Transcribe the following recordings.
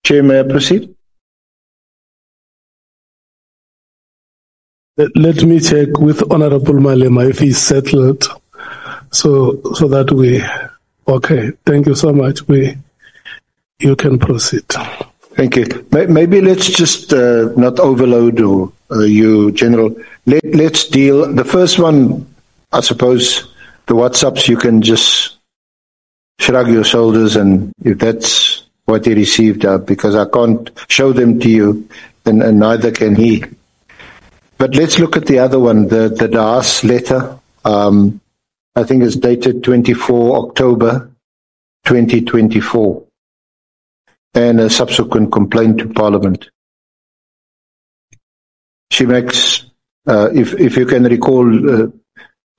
Chair, may I proceed? Let me check with Honorable Malema if he's settled, so that we. Okay, thank you so much. You can proceed. Thank you. Maybe let's just not overload you, General. Let's deal. The first one, I suppose, the WhatsApps, you can just shrug your shoulders, and if that's what he received, because I can't show them to you, and neither can he. But let's look at the other one, the DAS letter. I think it's dated 24 October 2024, and a subsequent complaint to Parliament. She makes, if you can recall,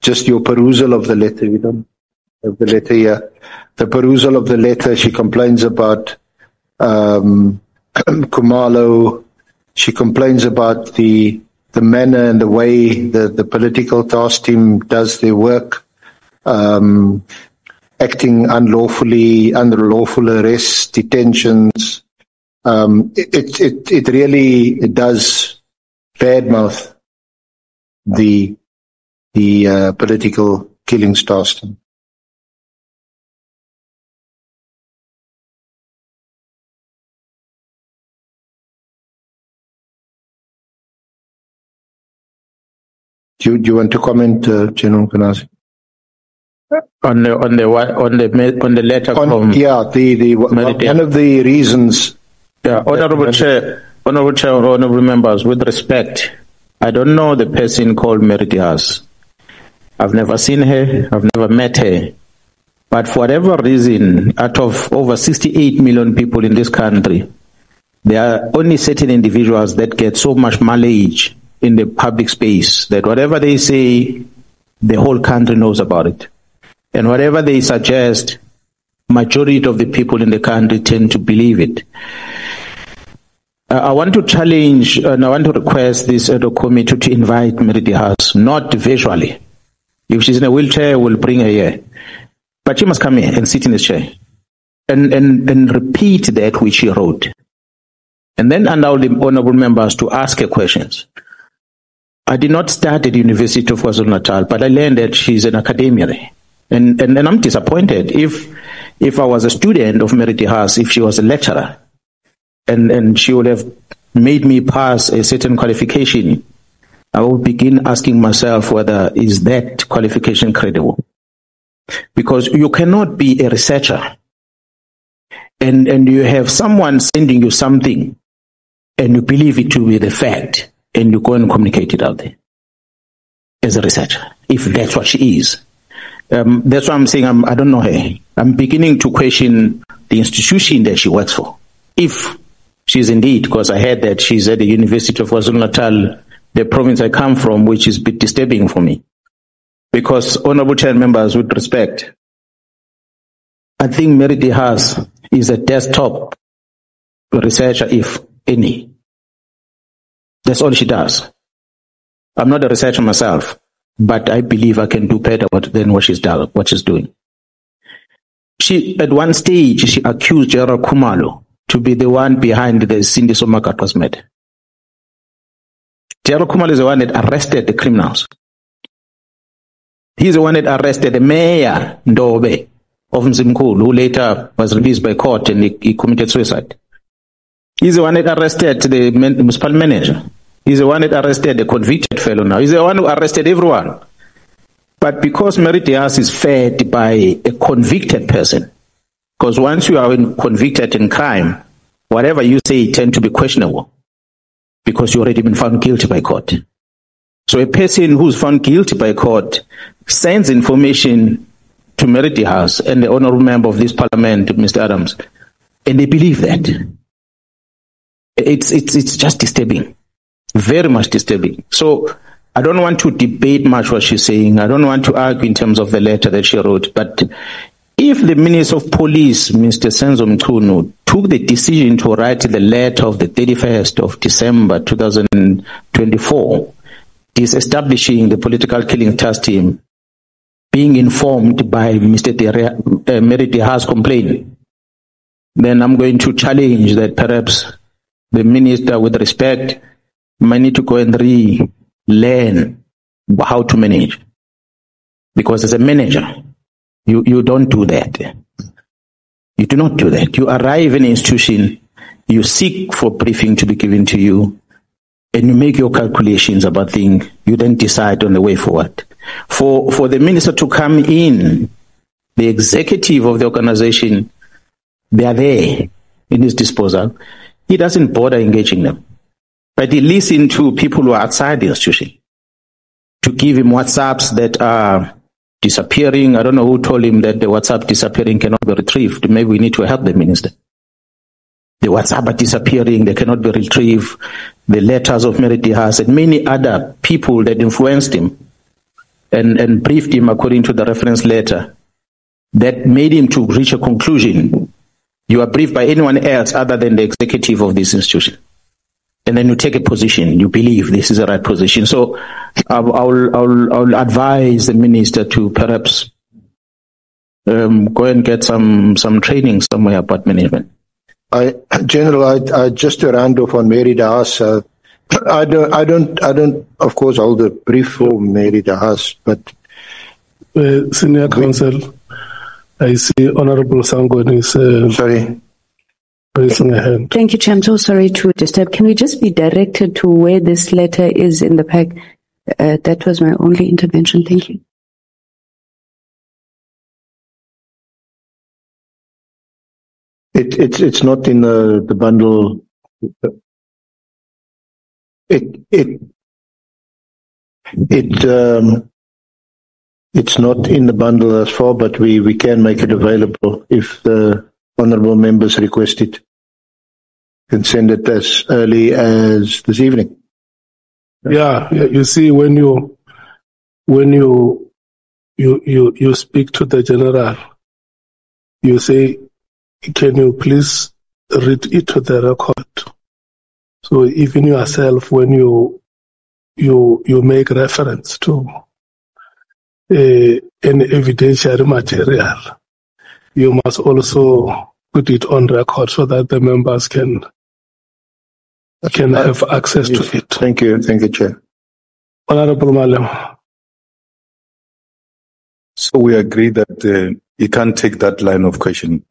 just your perusal of the letter. You don't have the letter here. The perusal of the letter, she complains about Khumalo. She complains about the manner and the way the political task team does their work, acting unlawfully, unlawful arrests, detentions. It really does badmouth the political killings task team. Do you want to comment, General Umkhwanazi? On the letter from one of the reasons. Yeah, Honourable Chair, honourable members, with respect, I don't know the person called Mary Diaz. I've never seen her. I've never met her. But for whatever reason, out of over 68 million people in this country, there are only certain individuals that get so much mileage in the public space that whatever they say, the whole country knows about it. And whatever they suggest, majority of the people in the country tend to believe it. I want to challenge and I want to request this committee to invite Mary Diaz, not visually. If she's in a wheelchair, we'll bring her here. But she must come here and sit in this chair and repeat that which she wrote. And then allow the honorable members to ask her questions. I did not start at the University of KwaZulu-Natal, but I learned that she's an academician. And I'm disappointed. If I was a student of Mary Diaz, if she was a lecturer, and she would have made me pass a certain qualification, I would begin asking myself whether is that qualification credible. Because you cannot be a researcher and you have someone sending you something and you believe it to be the fact and you go and communicate it out there as a researcher, if that's what she is. That's why I'm saying I don't know her. I'm beginning to question the institution that she works for. If she's indeed, because I heard that she's at the University of KwaZulu-Natal, the province I come from, which is a bit disturbing for me. Because, honorable chair members, with respect, I think Mary Diaz is a desktop researcher, if any. That's all she does. I'm not a researcher myself, but I believe I can do better than what she's doing. She, at one stage, she accused Gerald Khumalo to be the one behind the Cindy Somakatwa's murder. Gerald Khumalo is the one that arrested the criminals. He's the one that arrested the mayor, Ndobe, of Mzimkhulu, who later was released by court and he committed suicide. He's the one that arrested the municipal manager. He's the one that arrested the convicted fellow now. He's the one who arrested everyone. But because Mary Diaz is fed by a convicted person, because once you are convicted in crime, whatever you say tend to be questionable because you've already been found guilty by court. So a person who's found guilty by court sends information to Mary Diaz and the honorable member of this parliament, Mr. Adams, and they believe that. It's just disturbing, very much disturbing. So I don't want to debate much what she's saying. I don't want to argue in terms of the letter that she wrote. But if the Minister of Police, Mr. Senzo Mchunu, took the decision to write the letter of the 31st of December 2024, disestablishing the political killing task team, being informed by Mr. Meridiha's complaint, then I'm going to challenge that perhaps the minister, with respect, might need to go and relearn how to manage. Because as a manager, you don't do that. You do not do that. You arrive in an institution, you seek for briefing to be given to you, and you make your calculations about things. You then decide on the way forward. For the minister to come in, the executive of the organization, they are there in his disposal. He doesn't bother engaging them. But he listens to people who are outside the institution to give him WhatsApps that are disappearing. I don't know who told him that the WhatsApp disappearing cannot be retrieved. Maybe we need to help the minister. The WhatsApp are disappearing, they cannot be retrieved. The letters of Meritihas and many other people that influenced him and briefed him according to the reference letter that made him to reach a conclusion. You are briefed by anyone else other than the executive of this institution. And then you take a position, you believe this is the right position. So I'll advise the minister to perhaps go and get some training somewhere about management. General, I just to round off on Mary Dahas. I don't, of course, hold the brief for Mary Dahas, but Senior Counsel, I see Honorable Sangon is raising a hand. Thank you, Chair. I'm so sorry to disturb. Can we just be directed to where this letter is in the pack? That was my only intervention. Thank you. It's not in the bundle. It's not in the bundle as far, but we can make it available if the honourable members request it. Can send it as early as this evening. Yeah. You see, when you speak to the general, you say, "Can you please read it to the record?" So even yourself, when you make reference to an evidentiary material, you must also put it on record so that the members can have access to it. Thank you, Chair. Honorable Malem. So we agree that you can't take that line of questioning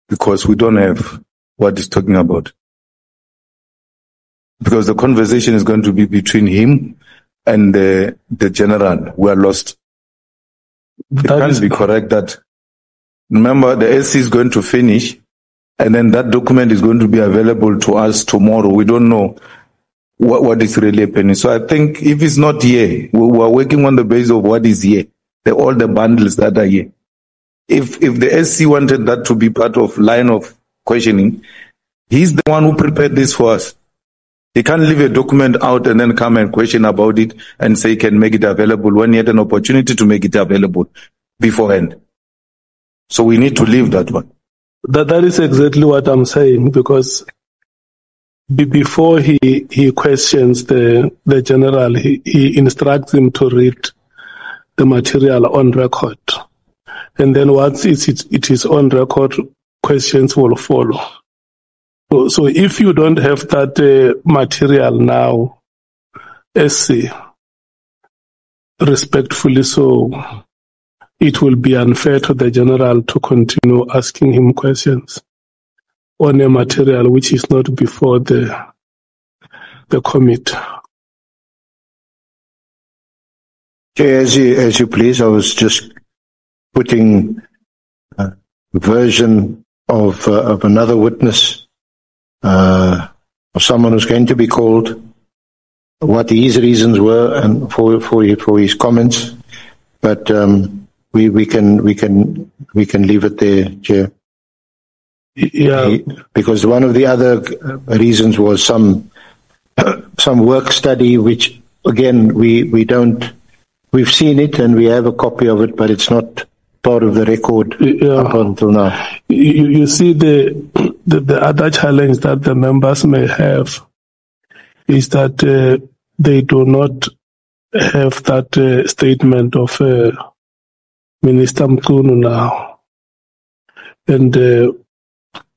because we don't have what he's talking about. Because the conversation is going to be between him and the general. We are lost. It can't be correct that, remember, the SC is going to finish and then that document is going to be available to us tomorrow. We don't know what is really happening. So I think if it's not here, we are working on the basis of what is here, all the bundles that are here. If the SC wanted that to be part of line of questioning, he's the one who prepared this for us. He can't leave a document out and then come and question about it and say he can make it available when he had an opportunity to make it available beforehand. So we need to leave that one. That is exactly what I'm saying, because before he questions the general, he instructs him to read the material on record. And then once it is on record, questions will follow. So if you don't have that material now, SC, respectfully so, it will be unfair to the general to continue asking him questions on a material which is not before the committee. As you please, I was just putting a version of another witness, of someone who's going to be called, what his reasons were and for his comments, but we can leave it there, Chair. Yeah, because one of the other reasons was some work study, which again we've seen it and we have a copy of it, but it's not part of the record up until now. You see, the other challenge that the members may have is that they do not have that statement of Minister Mkhunu now. And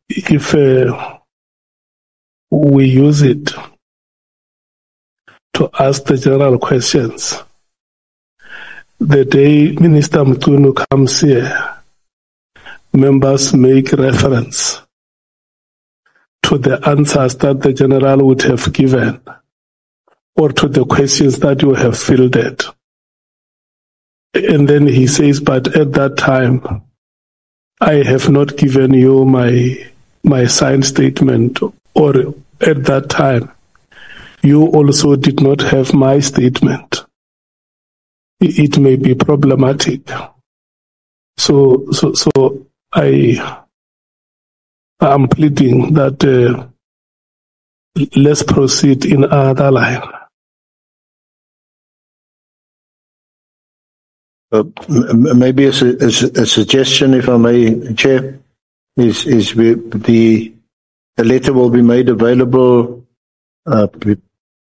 if we use it to ask the general questions, the day Minister Mkhunu comes here, members make reference to the answers that the general would have given or to the questions that you have fielded. And then he says, but at that time, I have not given you my signed statement, or at that time, you also did not have my statement. It may be problematic. So I am pleading that let's proceed in another line. Maybe a suggestion, if I may, Chair, is the letter will be made available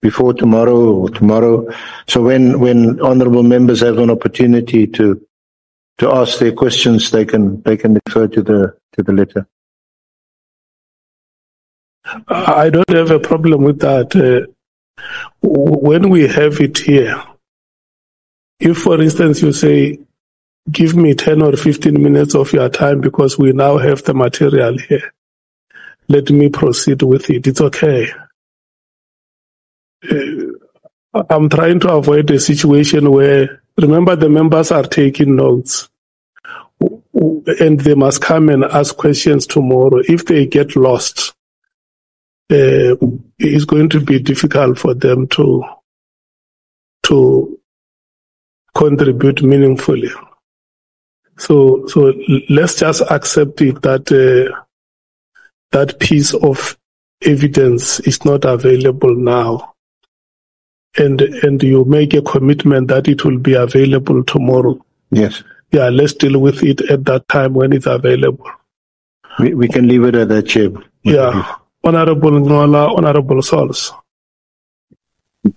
before tomorrow or tomorrow. So when honourable members have an opportunity to ask their questions, they can refer to the letter. I don't have a problem with that. When we have it here, if, for instance, you say, give me 10 or 15 minutes of your time because we now have the material here, let me proceed with it. It's okay. I'm trying to avoid a situation where, remember, the members are taking notes and they must come and ask questions tomorrow. If they get lost, it's going to be difficult for them to contribute meaningfully. So let's just accept it that that piece of evidence is not available now, and you make a commitment that it will be available tomorrow. Yes. Yeah, let's deal with it at that time when it's available. We can leave it at that, Chair. Yeah. Honourable Ngola, Honourable Sols.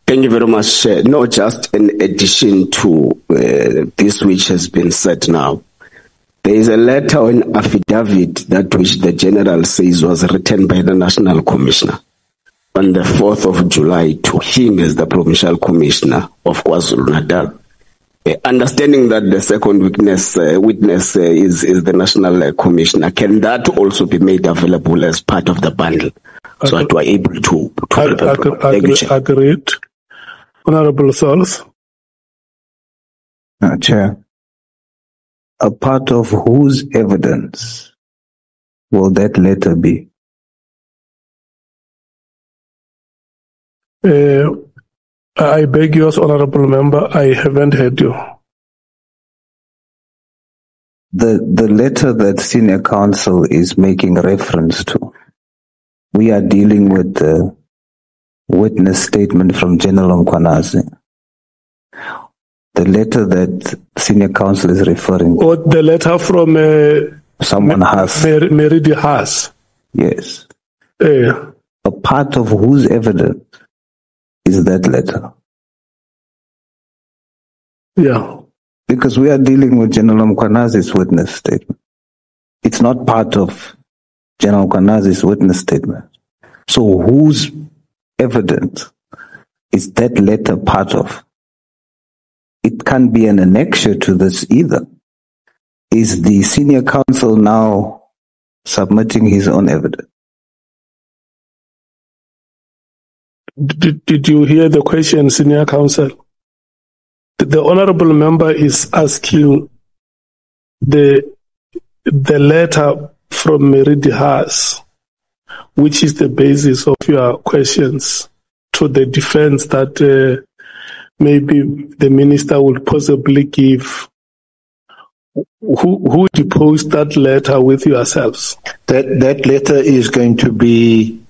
Thank you very much. No, just in addition to this which has been said now, there is a letter or an affidavit that which the General says was written by the National Commissioner on the 4th of July to him as the Provincial Commissioner of KwaZulu-Natal. Understanding that the second witness is the National Commissioner, can that also be made available as part of the bundle? So that we are able to agreed. Honourable Sols. Chair, a part of whose evidence will that letter be? I beg yours, Honourable Member, I haven't heard you. The letter that Senior Counsel is making reference to, we are dealing with the witness statement from General umkhwanazi. The letter that Senior Counsel is referring to. Or the letter from someone has. Meridi has. Yes. A part of whose evidence is that letter? Yeah. Because we are dealing with General umkhwanazi's witness statement. It's not part of General umkhwanazi's witness statement. So whose evidence is that letter part of? It can't be an annexure to this either. Is the Senior Counsel now submitting his own evidence? Did you hear the question, Senior Counsel? The Honourable Member is asking the letter from Meridi Haas, which is the basis of your questions, to the defense that maybe the minister will possibly give. Who deposed that letter with yourselves? That letter is going to be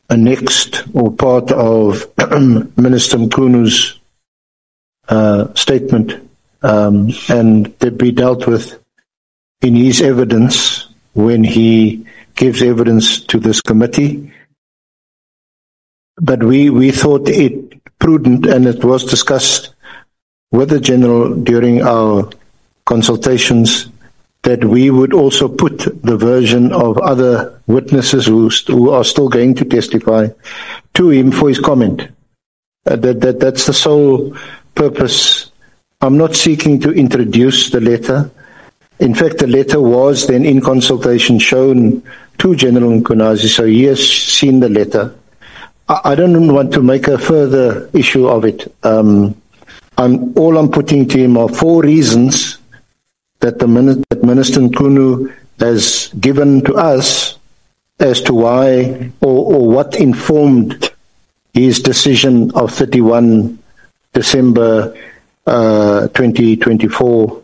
annexed or part of Minister Mkhunu's statement, and to be dealt with in his evidence when he gives evidence to this committee. But we thought it prudent, and it was discussed with the General during our consultations that we would also put the version of other witnesses who are still going to testify to him for his comment. That's the sole purpose. I'm not seeking to introduce the letter. In fact, the letter was then in consultation shown to General uMkhwanazi, so he has seen the letter. I don't want to make a further issue of it. All I'm putting to him are 4 reasons that Minister Nkunu has given to us as to why or what informed his decision of 31 December 2024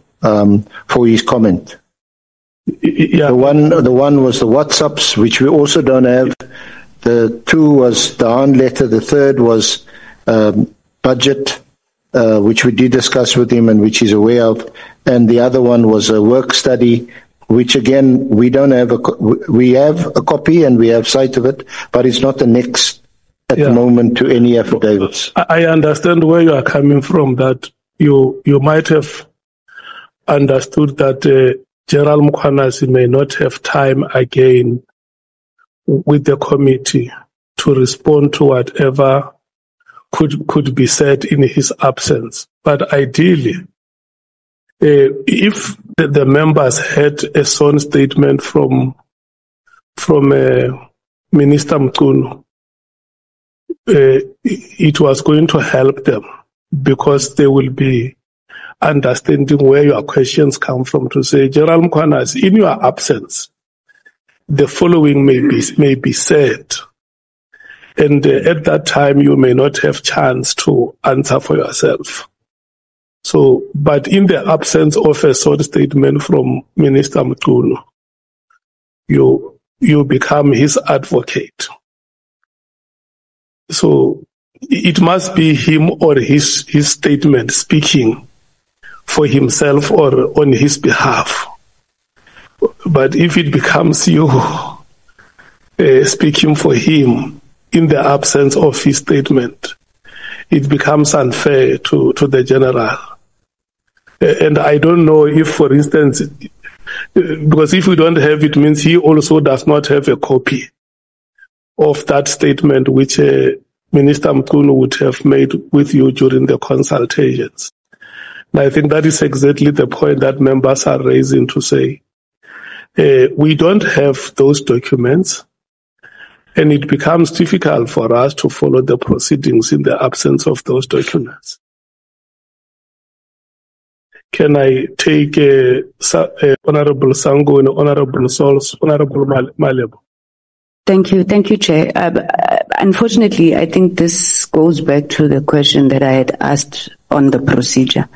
for his comment. Yeah. The one was the WhatsApps, which we also don't have. The 2 was the Hahn letter. The 3rd was budget, which we did discuss with him and which he's aware of. And the other one was a work study, which again, we don't have we have a copy and we have sight of it, but it's not annexed at the moment to any affidavits. I understand where you are coming from, that you might have understood that General uMkhwanazi may not have time again with the committee to respond to whatever could be said in his absence. But ideally, if the members had a sworn statement from Minister Mkhunu, it was going to help them, because they will be understanding where your questions come from, to say, General uMkhwanazi, in your absence, the following may be said. And at that time, you may not have chance to answer for yourself. So, but in the absence of a sort statement from Minister Mkhunu, you become his advocate. So it must be him or his statement speaking for himself or on his behalf. But if it becomes you speaking for him in the absence of his statement, it becomes unfair to the General. And I don't know if, for instance, because if we don't have it, means he also does not have a copy of that statement which Minister Mkhunu would have made with you during the consultations. And I think that is exactly the point that members are raising, to say, we don't have those documents, and it becomes difficult for us to follow the proceedings in the absence of those documents. Can I take Honorable Sango and Honorable Sols, Honorable Malebo? Thank you, Chair. Unfortunately, I think this goes back to the question that I had asked on the procedure.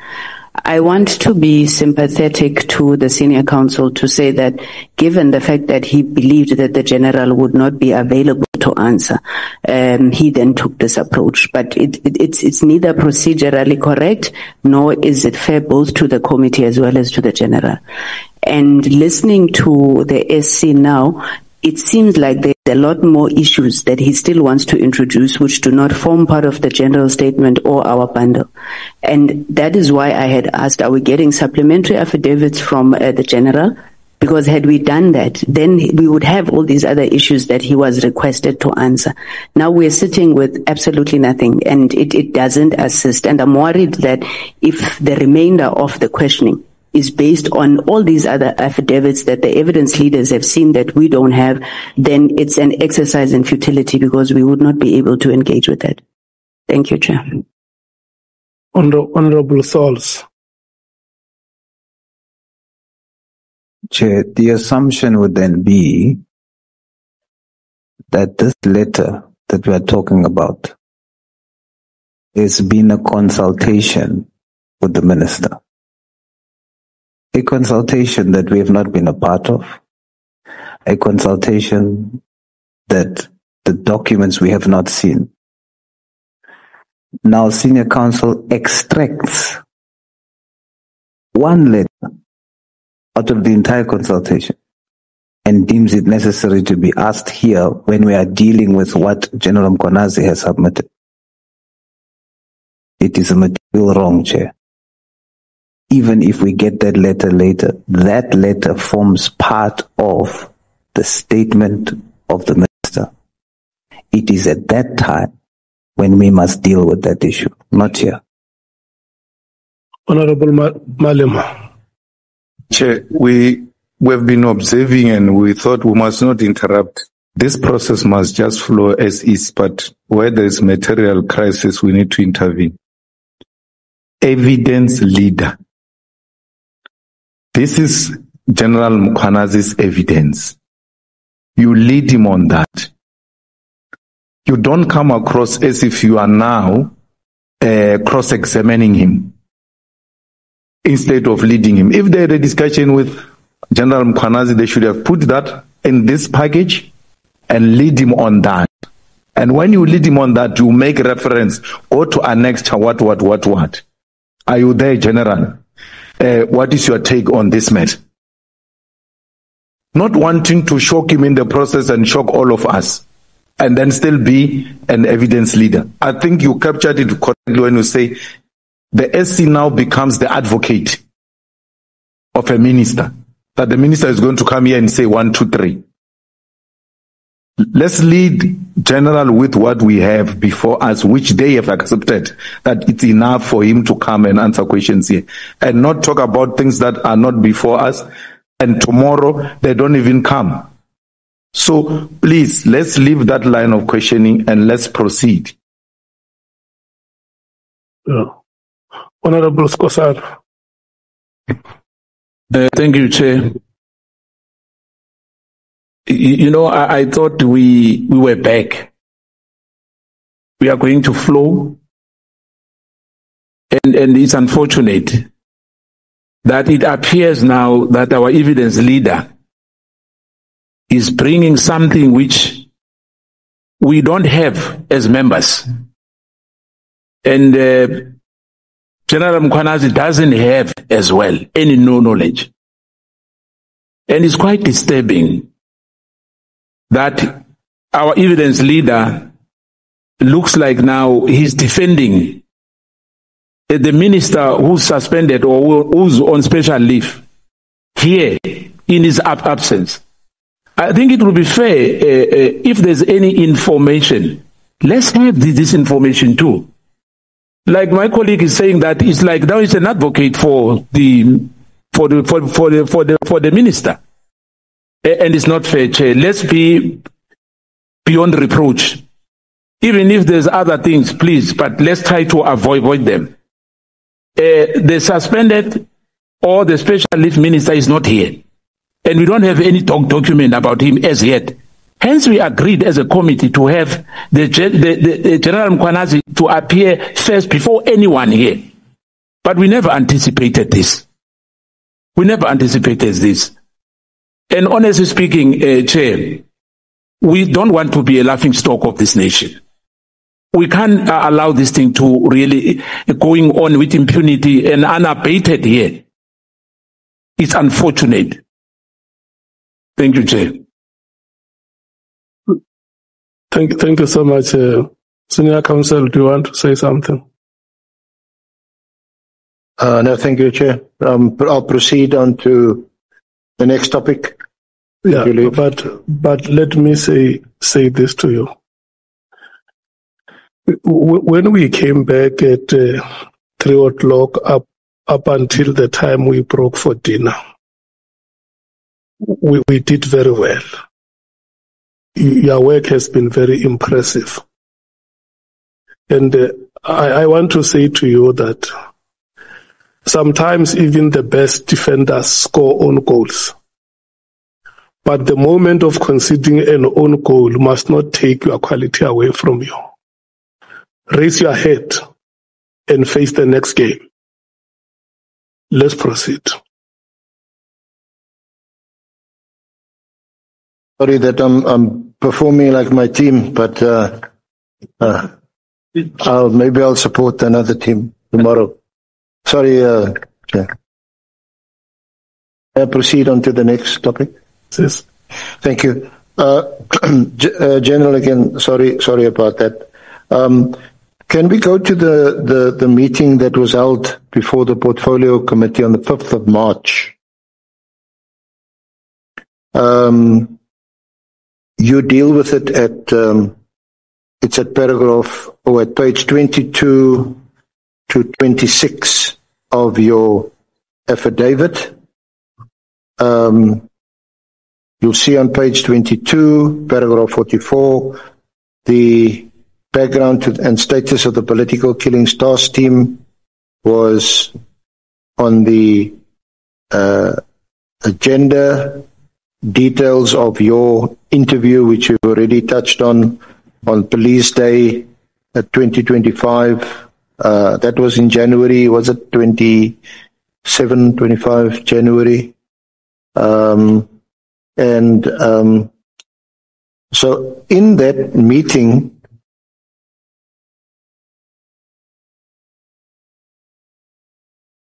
I want to be sympathetic to the senior counsel to say that, given the fact that he believed that the General would not be available to answer, he then took this approach. But it's neither procedurally correct, nor is it fair both to the committee as well as to the General. And listening to the SC now, it seems like there's a lot more issues that he still wants to introduce which do not form part of the general statement or our bundle. And that is why I had asked, are we getting supplementary affidavits from the General? Because had we done that, then we would have all these other issues that he was requested to answer. Now we're sitting with absolutely nothing, and it doesn't assist. And I'm worried that if the remainder of the questioning is based on all these other affidavits that the evidence leaders have seen that we don't have, then it's an exercise in futility, because we would not be able to engage with that. Thank you, Chair. Honorable Sols. Chair, the assumption would then be that this letter that we are talking about has been a consultation with the Minister. A consultation that we have not been a part of, a consultation that the documents we have not seen. Now, Senior Counsel extracts one letter out of the entire consultation and deems it necessary to be asked here when we are dealing with what General uMkhwanazi has submitted. It is a material wrong, Chair. even if we get that letter later, that letter forms part of the statement of the minister. It is at that time when we must deal with that issue, not here. Honorable Malema. Chair, we have been observing and we thought we must not interrupt. This process must just flow as is, but where there is material crisis, we need to intervene. Evidence leader. This is General uMkhwanazi's evidence. You lead him on that. You don't come across as if you are now cross-examining him instead of leading him. If they had a discussion with General uMkhwanazi, they should have put that in this package and lead him on that. And when you lead him on that, you make reference, go to annex what. Are you there, General? What is your take on this matter? Not wanting to shock him in the process and shock all of us, and then still be an evidence leader. I think you captured it correctly when you say the SC now becomes the advocate of a minister, that the minister is going to come here and say 1, 2, 3. Let's lead General with what we have before us, which they have accepted that it's enough for him to come and answer questions here, and not talk about things that are not before us, and tomorrow they don't even come. So please, let's leave that line of questioning and let's proceed. Honorable Skosar. Thank you, Chair. You know, I thought we were back. We are going to flow. And it's unfortunate that it appears now that our evidence leader is bringing something which we don't have as members. And General uMkhwanazi doesn't have as well any knowledge. And it's quite disturbing that our evidence leader looks like now he's defending the minister who's suspended or who's on special leave here in his absence. I think it would be fair if there's any information, let's have this information too. Like my colleague is saying that it's like now he's an advocate for the minister. And it's not fair, Chair. Let's be beyond reproach. Even if there's other things, please, but let's try to avoid them. The suspended or the special leave minister is not here. And we don't have any document about him as yet. Hence, we agreed as a committee to have the General uMkhwanazi to appear first before anyone here. But we never anticipated this. And honestly speaking, Chair, we don't want to be a laughing stock of this nation. We can't allow this thing to really going on with impunity and unabated here. It's unfortunate. Thank you, Chair. Thank you so much. Senior Counsel, do you want to say something? No, thank you, Chair. I'll proceed on to the next topic. Yeah, but let me say this to you. When we came back at 3 o'clock up until the time we broke for dinner, we did very well. Your work has been very impressive. And I want to say to you that sometimes even the best defenders score own goals. But the moment of conceding an own goal must not take your quality away from you. Raise your head and face the next game. Let's proceed. Sorry that I'm performing like my team, but maybe I'll support another team tomorrow. Sorry, Chair. Proceed on to the next topic. Yes. Thank you. General, again, sorry about that. Can we go to the meeting that was held before the Portfolio Committee on the 5th of March? You deal with it at, it's at paragraph, or at page 22 to 26 of your affidavit. You'll see on page 22, paragraph 44, the background and status of the political killings task team was on the agenda. Details of your interview, which you've already touched on Police Day 2025. That was in January, was it 25 January? So in that meeting,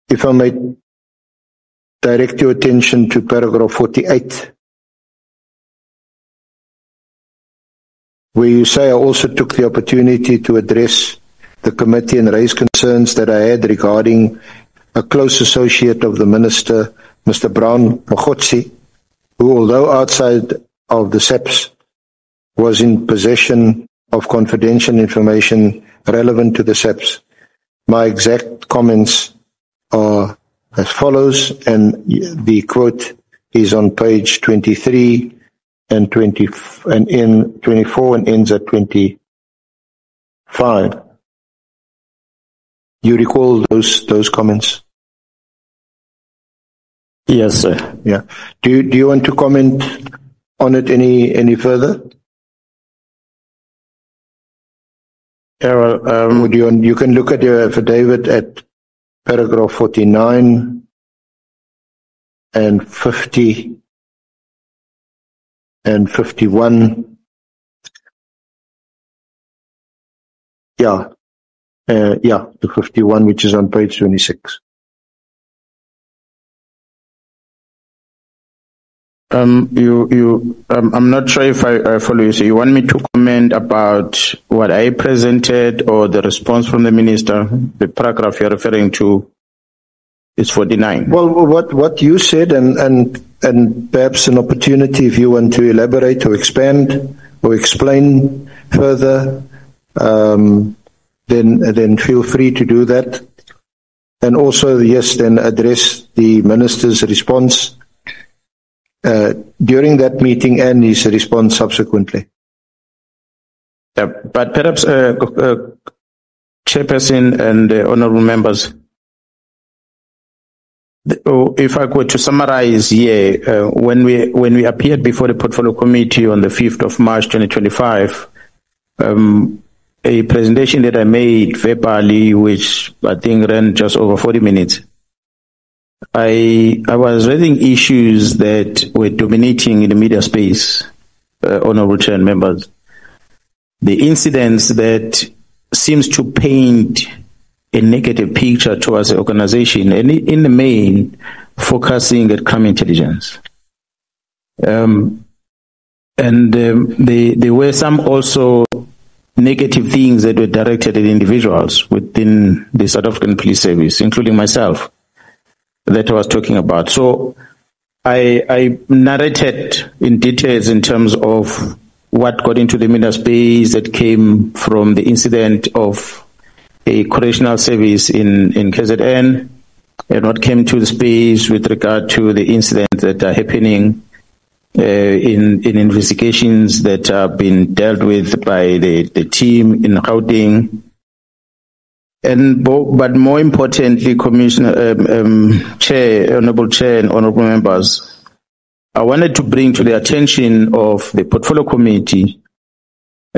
if I may direct your attention to paragraph 48, where you say, I also took the opportunity to address the committee and raise concerns that I had regarding a close associate of the minister, Mr. Bebhodla, who, although outside of the SAPS, was in possession of confidential information relevant to the SAPS. My exact comments are as follows, and the quote is on page 23 and 24 and ends at 25. You recall those comments? Yes, sir. Yeah. Do you want to comment on it any further? Yeah, well, you can look at your affidavit at paragraph 49 and 50 and 51. The 51, which is on page 26. I'm not sure if I follow you. So you want me to comment about what I presented or the response from the minister? The paragraph you're referring to is 49. Well, what you said, and perhaps an opportunity if you want to elaborate or expand or explain further, then feel free to do that. And also, yes, then address the minister's response during that meeting and his response subsequently. But perhaps, Chairperson and honorable members, if I were to summarize here, when we appeared before the Portfolio Committee on the 5th of March 2025, a presentation that I made verbally, which I think ran just over 40 minutes, I was raising issues that were dominating in the media space, honorable chair and members. The incidents that seems to paint a negative picture towards the organization, and in the main, focusing at crime intelligence. There were some also negative things that were directed at individuals within the South African Police Service, including myself, that I was talking about. So I narrated in details in terms of what got into the media space that came from the incident of a correctional service in KZN, and what came to the space with regard to the incidents that are happening in investigations that have been dealt with by the team in Gauteng. But more importantly, Commissioner, Chair, Honorable Chair and Honorable Members, I wanted to bring to the attention of the Portfolio Committee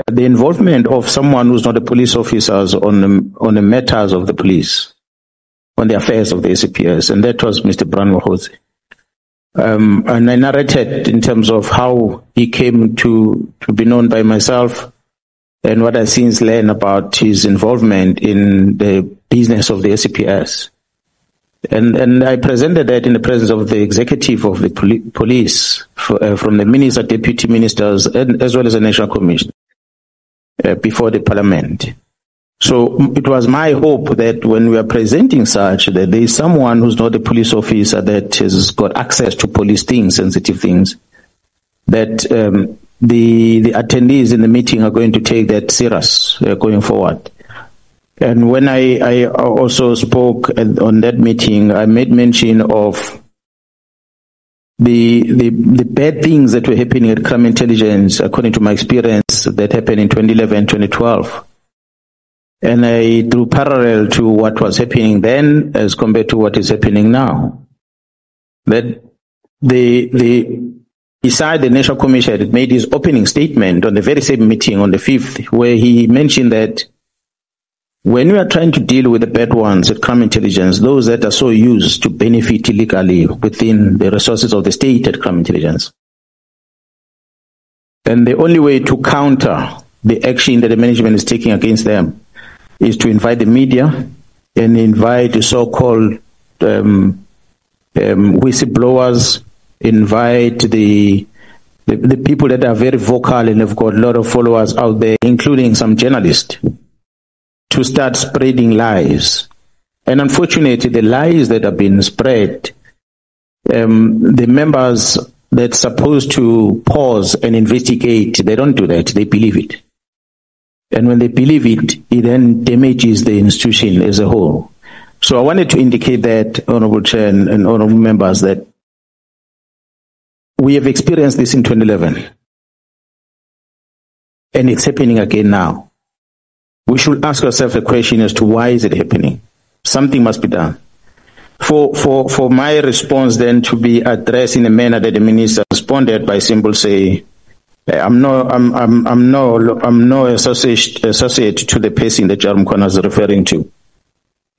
the involvement of someone who's not a police officer on the matters of the police, on the affairs of the SAPS, and that was Mr. Bebhodla. And I narrated in terms of how he came to be known by myself and what I since learned about his involvement in the business of the SAPS. And I presented that in the presence of the executive of the police, from the minister, deputy ministers, and as well as the National Commission, before the Parliament. So it was my hope that when we are presenting such, that there is someone who's not a police officer that has got access to police things, sensitive things, that the attendees in the meeting are going to take that serious going forward. And when I also spoke on that meeting, I made mention of the bad things that were happening at crime intelligence, according to my experience, that happened in 2011, 2012. And I drew parallel to what was happening then as compared to what is happening now. That beside the National Commission had made his opening statement on the very same meeting on the 5th, where he mentioned that when we are trying to deal with the bad ones at crime intelligence, those that are so used to benefit illegally within the resources of the state at crime intelligence, and the only way to counter the action that the management is taking against them is to invite the media and invite the so-called whistleblowers, invite the people that are very vocal and have got a lot of followers out there, including some journalists, to start spreading lies. And unfortunately, the lies that have been spread, the members that's supposed to pause and investigate, they don't do that, they believe it. And when they believe it, it then damages the institution as a whole. So I wanted to indicate that, Honorable Chair and Honorable Members, that we have experienced this in 2011. And it's happening again now. We should ask ourselves a question as to why is it happening? Something must be done. For my response then to be addressed in a manner that the minister responded by simply say, I'm no associate to the person that uMkhwanazi is referring to,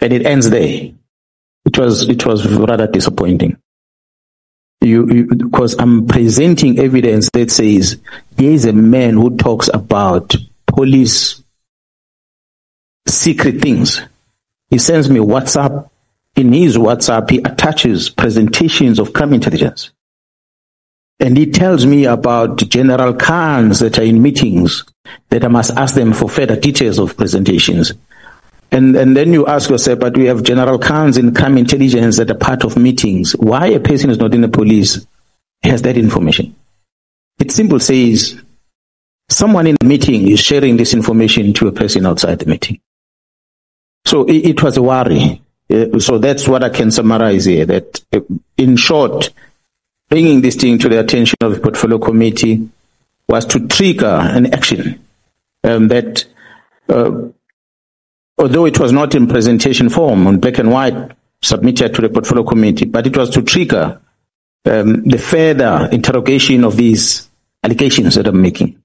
and it ends there. It was rather disappointing. Because I'm presenting evidence that says here is a man who talks about police secret things. He sends me WhatsApp. In his WhatsApp, he attaches presentations of crime intelligence. And he tells me about general Khans that are in meetings, that I must ask them for further details of presentations. And then you ask yourself, but we have general Khans in crime intelligence that are part of meetings. Why a person is not in the police has that information? It simply says someone in the meeting is sharing this information to a person outside the meeting. So it was a worry. So that's what I can summarize here, that in short, bringing this thing to the attention of the portfolio committee was to trigger an action that, although it was not in presentation form, on black and white, submitted to the portfolio committee, but it was to trigger the further interrogation of these allegations that I'm making.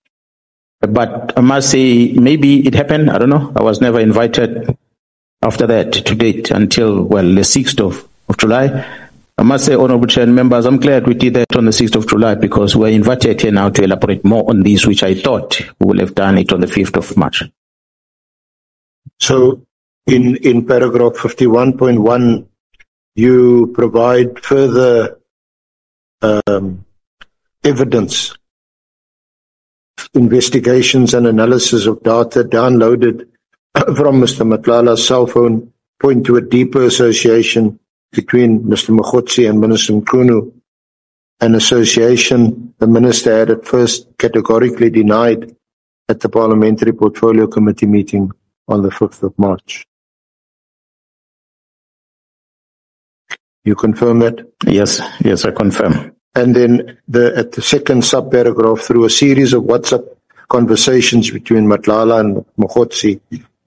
But I must say, maybe it happened, I don't know. I was never invited after that to date until, well, the 6th of July. I must say, Honorable Chair and members, I'm glad we did that on the 6th of July because we're invited here now to elaborate more on this, which I thought we would have done it on the 5th of March. So in paragraph 51.1, you provide further evidence, investigations and analysis of data downloaded from Mr. Matlala's cell phone point to a deeper association between Mr. Mokgotsi and Minister Mkhunu, an association the Minister had at first categorically denied at the Parliamentary Portfolio Committee meeting on the 5th of March. You confirm that? Yes, I confirm. And then at the second subparagraph, through a series of WhatsApp conversations between Matlala and Mokgotsi,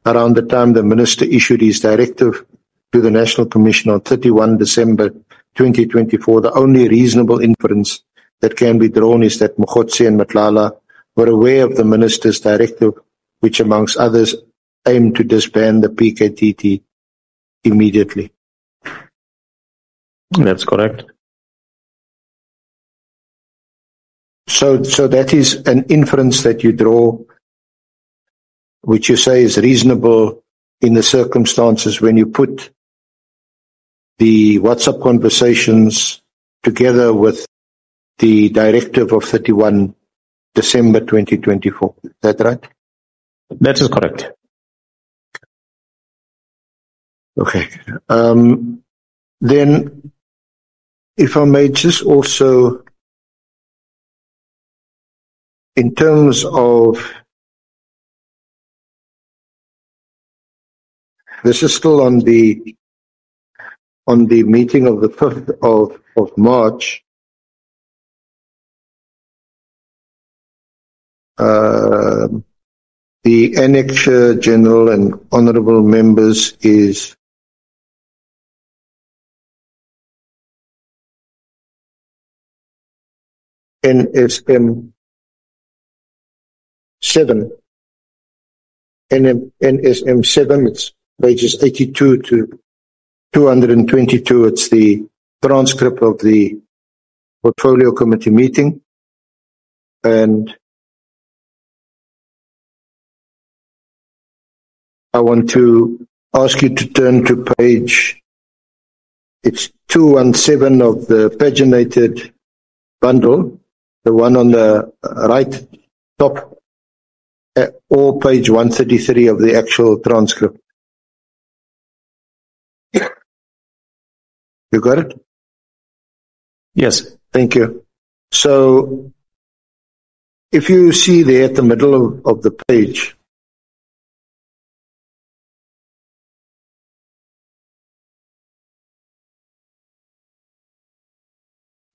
around the time the Minister issued his directive to the National Commission on 31 December 2024, the only reasonable inference that can be drawn is that Mokgotsi and Matlala were aware of the Minister's directive, which amongst others aimed to disband the PKTT immediately. That's correct. So that is an inference that you draw, which you say is reasonable in the circumstances when you put the WhatsApp conversations together with the directive of 31 December 2024. Is that right? That is correct. Okay. Then, if I may just also, in terms of, this is still on the meeting of the 5th of March. The Annexure General and Honourable Members is NSM 7. NSM 7, it's pages 82 to 222. It's the transcript of the Portfolio Committee meeting. And I want to ask you to turn to page, it's 217 of the paginated bundle, the one on the right top, or page 133 of the actual transcript. You got it? Yes. Thank you. So, if you see there at the middle of the page,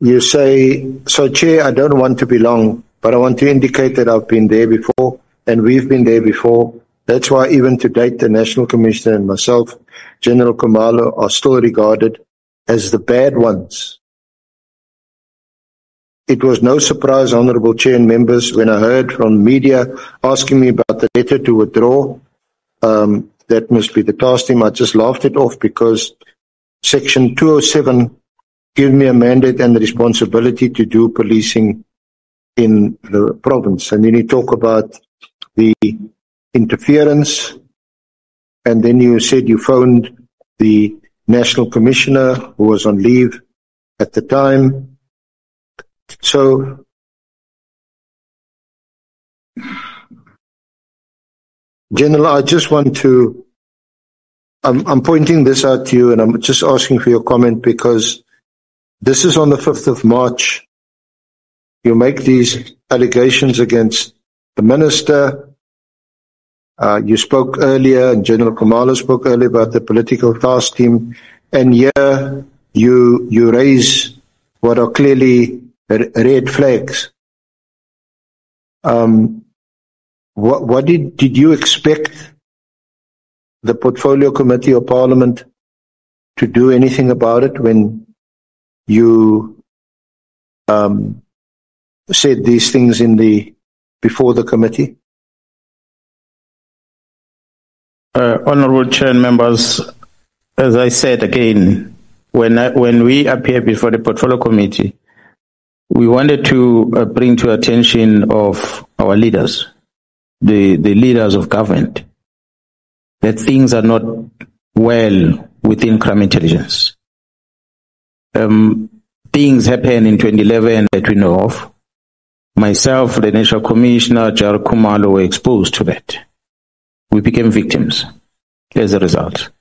you say, so Chair, I don't want to be long, but I want to indicate that I've been there before and we've been there before. That's why even to date, the National Commissioner and myself, General Khumalo, are still regarded as the bad ones. It was no surprise, Honourable Chair and members, when I heard from media asking me about the letter to withdraw. That must be the task team. I just laughed it off because Section 207 gives me a mandate and the responsibility to do policing in the province. And then you talk about the interference, and then you said you phoned the National Commissioner who was on leave at the time. So, General, I just want to, I'm pointing this out to you and I'm just asking for your comment because this is on the 5th of March. You make these allegations against the Minister. You spoke earlier, and General Khumalo spoke earlier about the political task team. And here you raise what are clearly red flags. What did you expect the Portfolio Committee or Parliament to do anything about it when you said these things before the committee? Honourable Chair and members, as I said again, when we appear before the Portfolio Committee, we wanted to bring to attention of our leaders, the leaders of government, that things are not well within crime intelligence. Things happened in 2011 that we know of. Myself, the National Commissioner, General Khumalo, were exposed to that. We became victims as a result.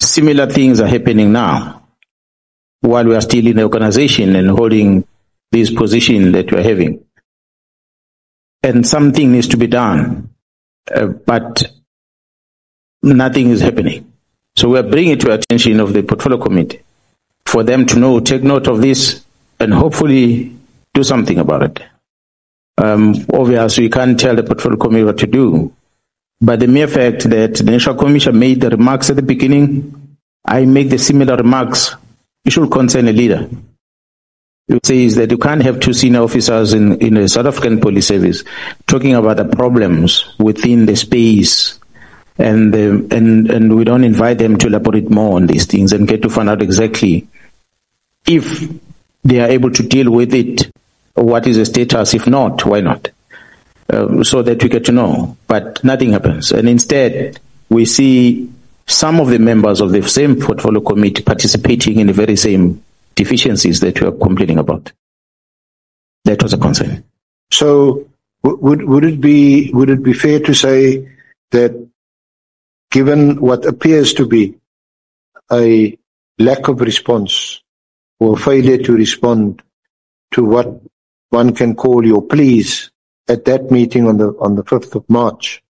Similar things are happening now while we are still in the organization and holding this position that we are having. And something needs to be done, but nothing is happening. So we are bringing it to attention of the Portfolio Committee for them to know, take note of this, and hopefully do something about it. Obviously, we can't tell the Portfolio Committee what to do, but the mere fact that the National Commission made the remarks at the beginning, I make the similar remarks, it should concern a leader. It says that you can't have two senior officers in the South African Police Service talking about the problems within the space, and we don't invite them to elaborate more on these things and get to find out exactly if they are able to deal with it, or what is the status. If not, why not? So that we get to know. But nothing happens. And instead, we see some of the members of the same Portfolio Committee participating in the very same deficiencies that we are complaining about. That was a concern. So would it be fair to say that given what appears to be a lack of response or failure to respond to what one can call your pleas at that meeting on the 5th of March.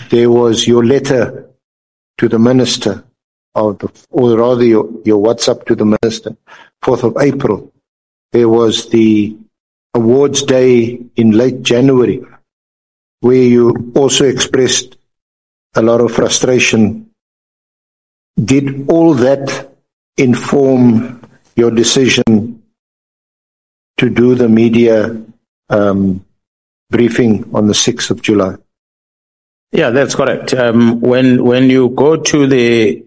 There was your letter to the minister, or rather your WhatsApp to the minister, 4th of April. There was the awards day in late January, where you also expressed a lot of frustration. Did all that inform your decision to do the media briefing on the 6th of July? Yeah, that's correct. When you go to the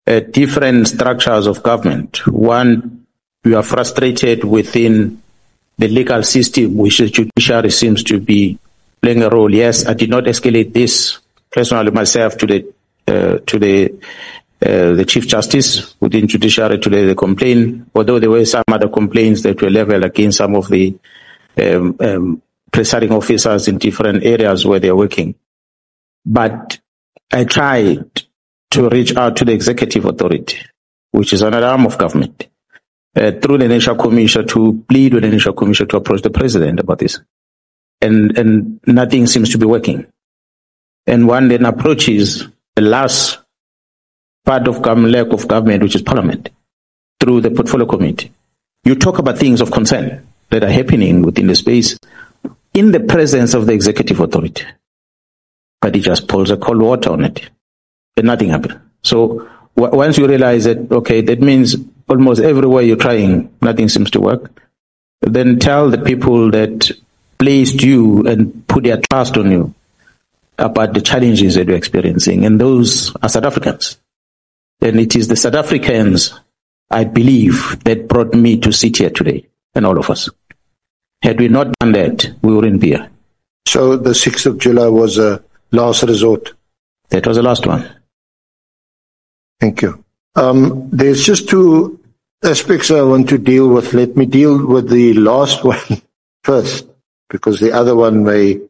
different structures of government, one, you are frustrated within the legal system, which the judiciary seems to be playing a role. Yes, I did not escalate this personally myself to the Chief Justice within judiciary to the complaint, although there were some other complaints that were leveled against some of the presiding officers in different areas where they're working. But I tried to reach out to the executive authority, which is another arm of government, through the National Commission, to plead with the National Commission to approach the president about this. And nothing seems to be working. And one then approaches the last part of leg of government, which is Parliament, through the Portfolio Committee. You talk about things of concern that are happening within the space in the presence of the executive authority. But he just pulls a cold water on it, and nothing happened. So once you realize that, okay, that means almost everywhere you're trying, nothing seems to work, then tell the people that placed you and put their trust on you about the challenges that you're experiencing. And those are South Africans. And it is the South Africans, I believe, that brought me to sit here today, and all of us. Had we not done that, we wouldn't be here. So the 6th of July was a last resort? That was the last one. Thank you. There's just two aspects I want to deal with. Let me deal with the last one first, because the other one may be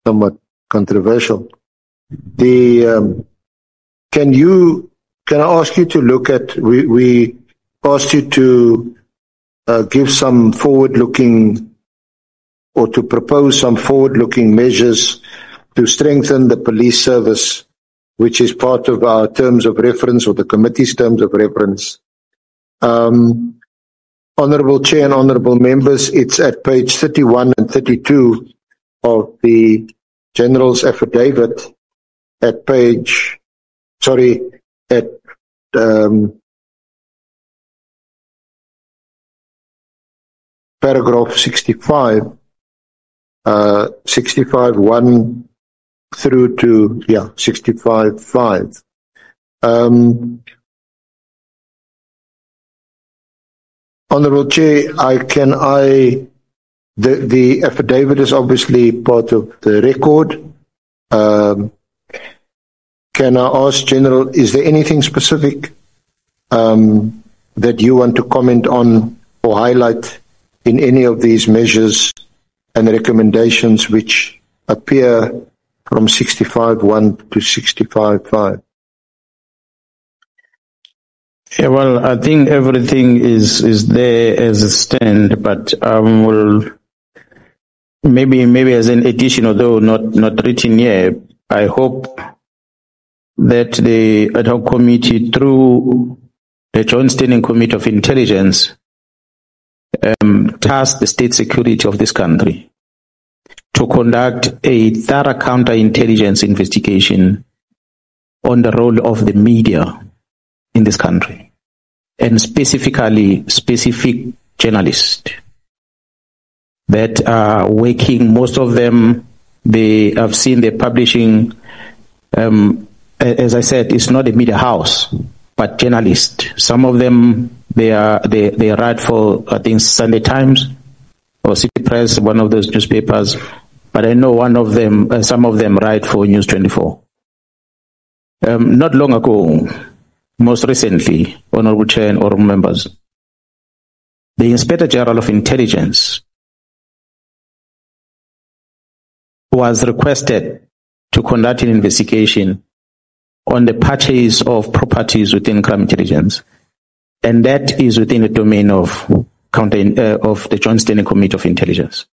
somewhat controversial. Can I ask you to look at, we asked you to give some forward-looking, or to propose some forward-looking measures to strengthen the police service, which is part of our terms of reference, or the committee's terms of reference. Honourable Chair and Honourable Members, it's at page 31 and 32 of the General's affidavit, at paragraph 65, 65.1 through to 65.5. Honourable Chair, the affidavit is obviously part of the record. Can I ask, General, is there anything specific that you want to comment on or highlight in any of these measures and recommendations which appear from 65.1 to 65.5? Yeah, well, I think everything is there as it stands, but will maybe as an addition, although not written here, I hope that the ad hoc committee, through the Joint Standing Committee of Intelligence, task the state security of this country to conduct a thorough counterintelligence investigation on the role of the media in this country, and specifically specific journalists that are working. Most of them, I've seen they're publishing, as I said, it's not a media house, but journalists. Some of them, they write for, I think, Sunday Times or City Press, one of those newspapers, but I know some of them write for News 24. Not long ago, most recently, Honourable Chair and Honourable Members, the Inspector General of Intelligence was requested to conduct an investigation on the purchase of properties within crime intelligence, and that is within the domain of the Joint Standing Committee of Intelligence.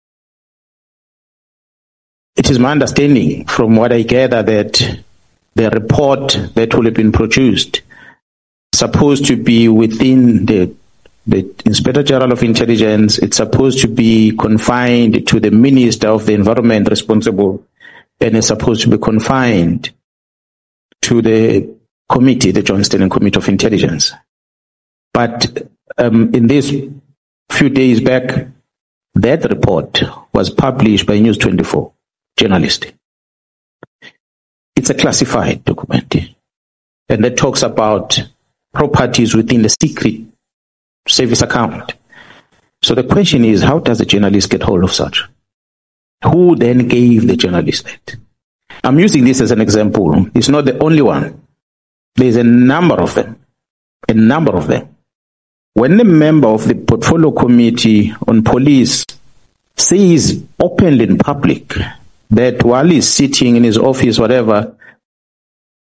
It is my understanding, from what I gather, that the report that will have been produced supposed to be within the Inspector General of Intelligence. It's supposed to be confined to the Minister of the Environment responsible, and it's supposed to be confined to the committee, the Joint Standing Committee of Intelligence. But in this few days back, that report was published by News 24 journalist. It's a classified document, and that talks about properties within the secret service account. So the question is, how does the journalist get hold of such? Who then gave the journalist that? I'm using this as an example. It's not the only one. There's a number of them. A number of them. When the member of the Portfolio Committee on Police says openly in public that while he's sitting in his office, whatever,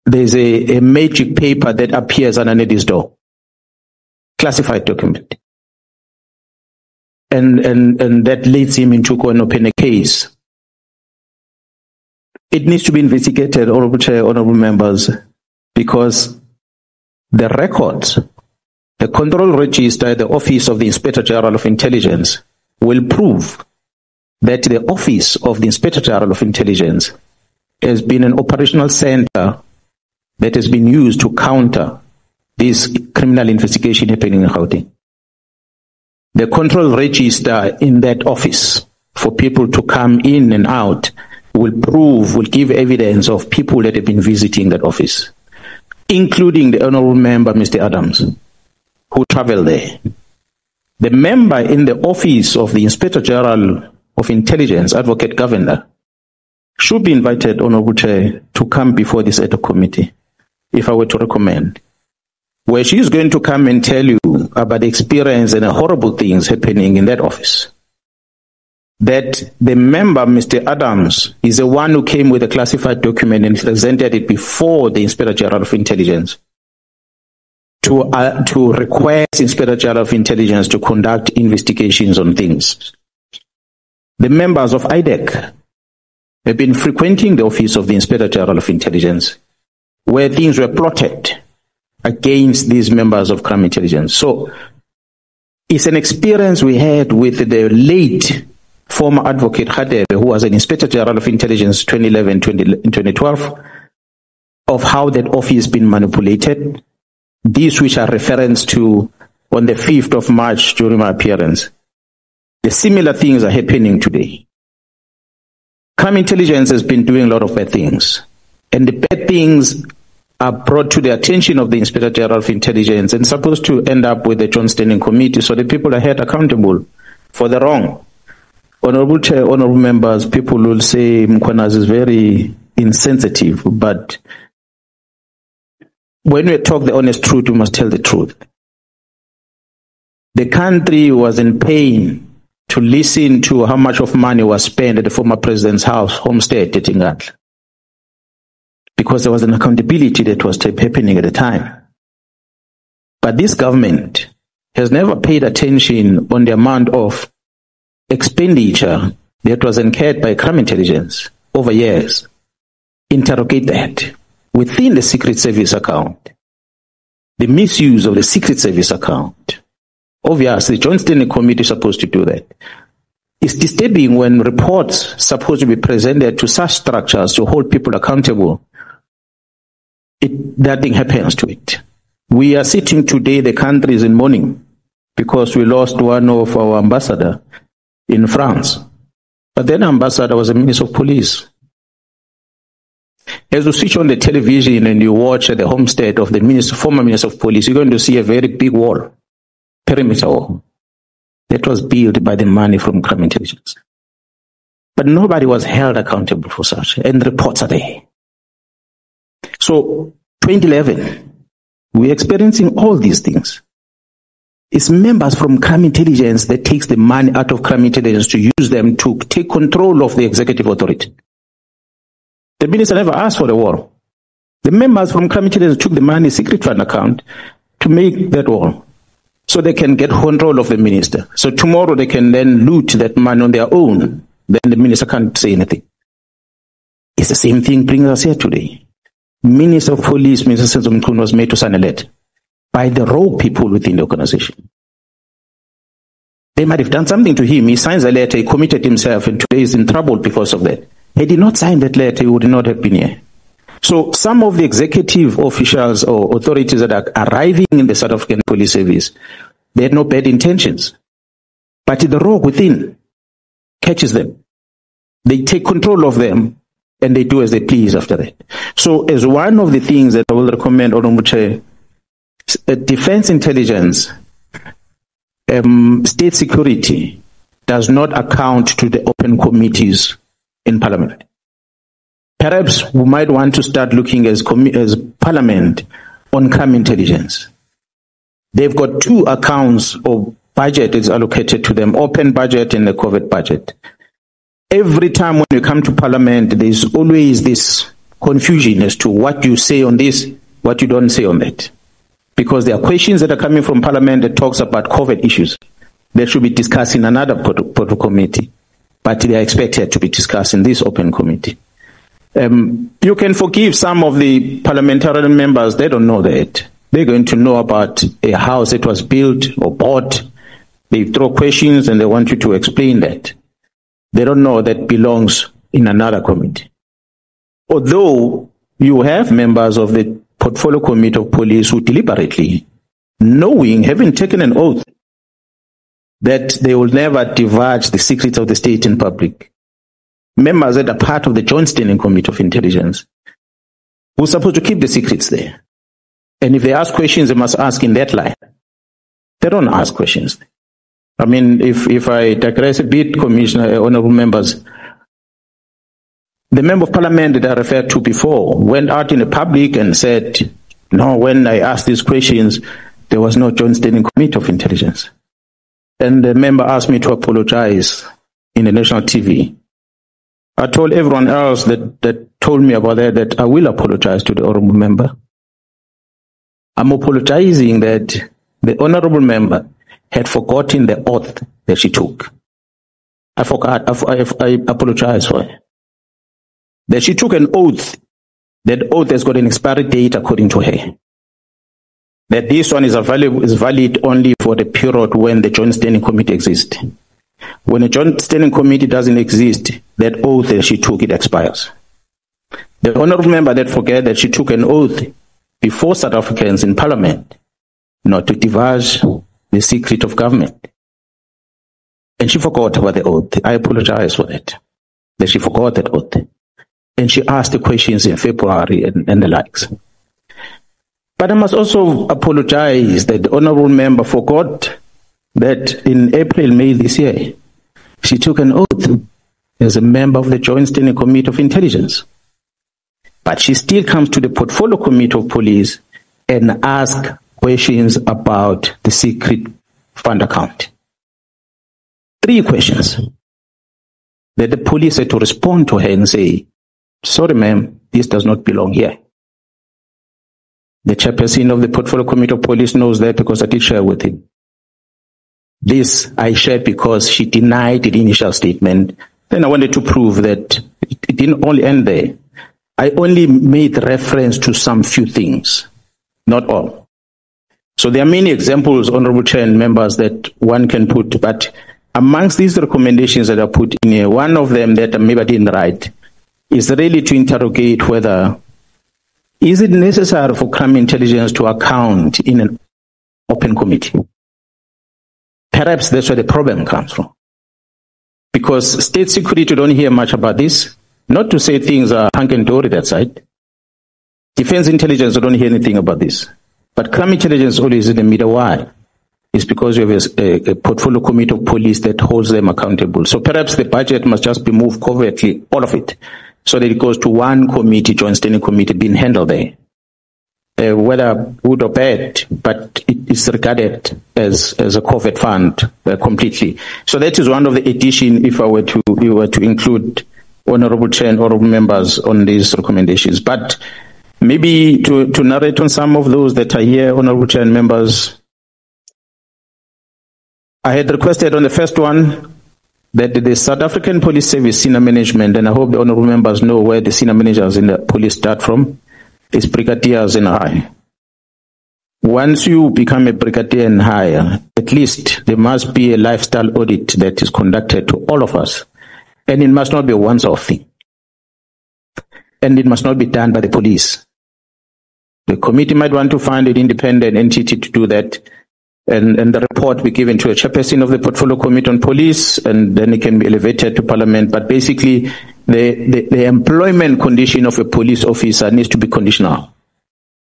there's a magic paper that appears underneath his door. Classified document. And that leads him into go and open a case. It needs to be investigated, Honorable Chair, honorable members, because the records, the control register, the Office of the Inspector General of Intelligence will prove that the Office of the Inspector General of Intelligence has been an operational center that has been used to counter this criminal investigation happening in Gauteng. The control register in that office for people to come in and out will give evidence of people that have been visiting that office, including the honorable member, Mr. Adams, who traveled there. The member in the Office of the Inspector General of Intelligence, Advocate Governor, should be invited, Honorable Chair, to come before this ad hoc committee, if I were to recommend, where she is going to come and tell you about the experience and the horrible things happening in that office. That the member, Mr. Adams, is the one who came with a classified document and presented it before the Inspector General of Intelligence to request Inspector General of Intelligence to conduct investigations on things. The members of IDEC have been frequenting the Office of the Inspector General of Intelligence, where things were plotted against these members of crime intelligence. So it's an experience we had with the late former advocate Khadebe, who was an Inspector General of Intelligence 2011-2012, of how that office has been manipulated. These which are referenced to on the 5th of March during my appearance. The similar things are happening today. Crime intelligence has been doing a lot of bad things, and the bad things are brought to the attention of the Inspector General of Intelligence and supposed to end up with the Joint Standing Committee so that people are held accountable for the wrong. Honorable Chair, honorable members, people will say uMkhwanazi is very insensitive, but when we talk the honest truth, we must tell the truth. The country was in pain to listen to how much of money was spent at the former president's house, homestead at Ingatla, because there was an accountability that was happening at the time. But this government has never paid attention on the amount of expenditure that was incurred by crime intelligence over years. Interrogate that within the Secret Service account. The misuse of the Secret Service account. Obviously, the Joint Standing Committee is supposed to do that. It's disturbing when reports supposed to be presented to such structures to hold people accountable. Nothing happens to it. We are sitting today, the country is in mourning because we lost one of our ambassador in France. But then ambassador was a minister of police. As you switch on the television and you watch the homestead of the former minister of police, you're going to see a very big wall, perimeter wall, that was built by the money from crime intelligence. But nobody was held accountable for such, and reports are there. So, 2011, we're experiencing all these things. It's members from crime intelligence that takes the money out of crime intelligence to use them to take control of the executive authority. The minister never asked for the wall. The members from crime intelligence took the money secret fund account to make that wall so they can get control of the minister. So tomorrow they can then loot that money on their own. Then the minister can't say anything. It's the same thing brings us here today. Minister of Police, Mr. umkhwanazi, was made to sign a letter by the raw people within the organization. They might have done something to him. He signs a letter, he committed himself, and today he's in trouble because of that. Had he not signed that letter, he would not have been here. So some of the executive officials or authorities that are arriving in the South African Police Service, they had no bad intentions. But the rogue within catches them. They take control of them and they do as they please after that. So as one of the things that I will recommend, Honorable Chair, defense intelligence, state security does not account to the open committees in Parliament. Perhaps we might want to start looking as Parliament on crime intelligence. They've got two accounts of budget is allocated to them, open budget and the COVID budget. Every time when you come to Parliament, there's always this confusion as to what you say on this, what you don't say on that. Because there are questions that are coming from Parliament that talks about COVID issues that should be discussed in another committee, but they are expected to be discussed in this open committee. You can forgive some of the parliamentarian members, they don't know that. They're going to know about a house that was built or bought. They throw questions and they want you to explain that. They don't know that belongs in another committee. Although you have members of the Portfolio Committee of Police who deliberately, knowing, having taken an oath, that they will never divulge the secrets of the state in public. Members that are part of the Joint Standing Committee of Intelligence who are supposed to keep the secrets there. And if they ask questions, they must ask in that line. They don't ask questions. I mean, if I digress a bit, Commissioner, honorable members, the Member of Parliament that I referred to before went out in the public and said, no, when I asked these questions, there was no Joint Standing Committee of Intelligence. And the member asked me to apologize in the national TV. I told everyone else that told me about that I will apologize to the honorable member. I'm apologizing that the honorable member had forgotten the oath that she took. I apologize for it. That she took an oath. That oath has got an expiry date according to her. That this one is valid only for the period when the Joint Standing Committee exists. When a Joint Standing Committee doesn't exist, that oath that she took, it expires. The honorable member that forget that she took an oath before South Africans in Parliament not to divulge the secret of government. And she forgot about the oath. I apologize for that she forgot that oath. And she asked the questions in February and the likes. But I must also apologize that the honorable member forgot that in April, May this year, she took an oath as a member of the Joint Standing Committee of Intelligence. But she still comes to the Portfolio Committee of Police and asks questions about the secret fund account. 3 questions that the police had to respond to her and say, sorry ma'am, this does not belong here. The chairperson of the Portfolio Committee of Police knows that because I did share with him. This I shared because she denied the initial statement. Then I wanted to prove that it didn't only end there. I only made reference to some few things, not all. So there are many examples, Honorable Chair and members, that one can put, but amongst these recommendations that are put in here, one of them that maybe I didn't write is really to interrogate whether is it necessary for crime intelligence to account in an open committee? Perhaps that's where the problem comes from. Because state security don't hear much about this. Not to say things are hunky-dory that side. Defense intelligence don't hear anything about this. But crime intelligence always in the middle. Why? It's because you have a Portfolio Committee of Police that holds them accountable. So perhaps the budget must just be moved covertly, all of it, so that it goes to one committee, Joint Standing Committee, being handled there. Whether good or bad, but it is regarded as a covert fund completely. So that is one of the addition if we were to include Honorable Chair and Honorable Members on these recommendations. But maybe to narrate on some of those that are here, Honorable Chair and Members, I had requested on the first one that the South African Police Service senior management, and I hope the Honorable Members know where the senior managers in the police start from, is brigadiers and higher. Once you become a brigadier and higher, at least there must be a lifestyle audit that is conducted to all of us. And it must not be a once-off thing. And it must not be done by the police. The committee might want to find an independent entity to do that, and the report be given to a chairperson of the Portfolio Committee on Police, and then it can be elevated to Parliament. But basically, the employment condition of a police officer needs to be conditional.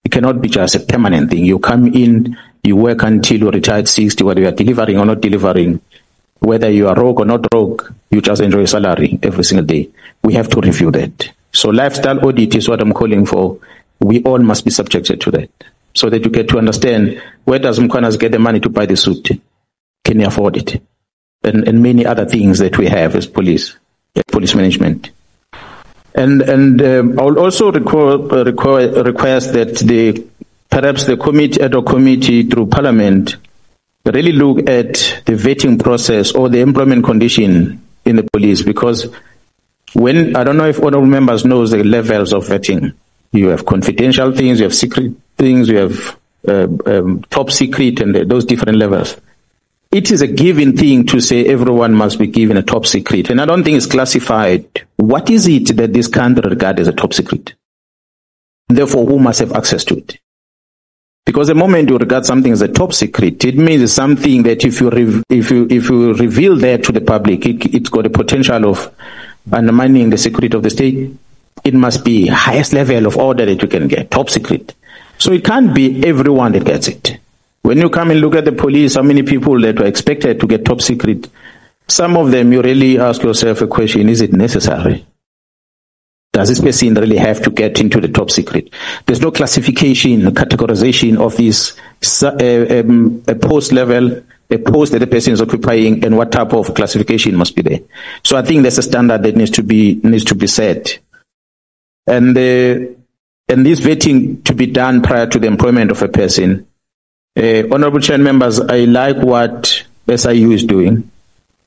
It cannot be just a permanent thing. You come in, you work until you retire at 60, whether you are delivering or not delivering, whether you are rogue or not rogue, you just enjoy salary every single day. We have to review that. So lifestyle audit is what I'm calling for. We all must be subjected to that, so that you get to understand, where does uMkhwanazi get the money to buy the suit? Can he afford it? And many other things that we have as police management. And I will also request that perhaps the committee, ad hoc committee through Parliament, really look at the vetting process or the employment condition in the police, because I don't know if honorable members knows the levels of vetting. You have confidential things, you have secret things, you have top secret, and those different levels. It is a given thing to say everyone must be given a top secret, and I don't think it's classified. What is it that this country regards as a top secret? Therefore, who must have access to it? Because the moment you regard something as a top secret, it means it's something that if you reveal that to the public, it's got a potential of undermining the security of the state. It must be highest level of order that you can get, top secret. So it can't be everyone that gets it. When you come and look at the police, how many people that were expected to get top secret, some of them you really ask yourself a question, is it necessary? Does this person really have to get into the top secret? There's no classification, categorization of this a post level, a post that the person is occupying, and what type of classification must be there. So I think that's a standard that needs to be set. And this vetting to be done prior to the employment of a person. Honorable Chair members, I like what SIU is doing.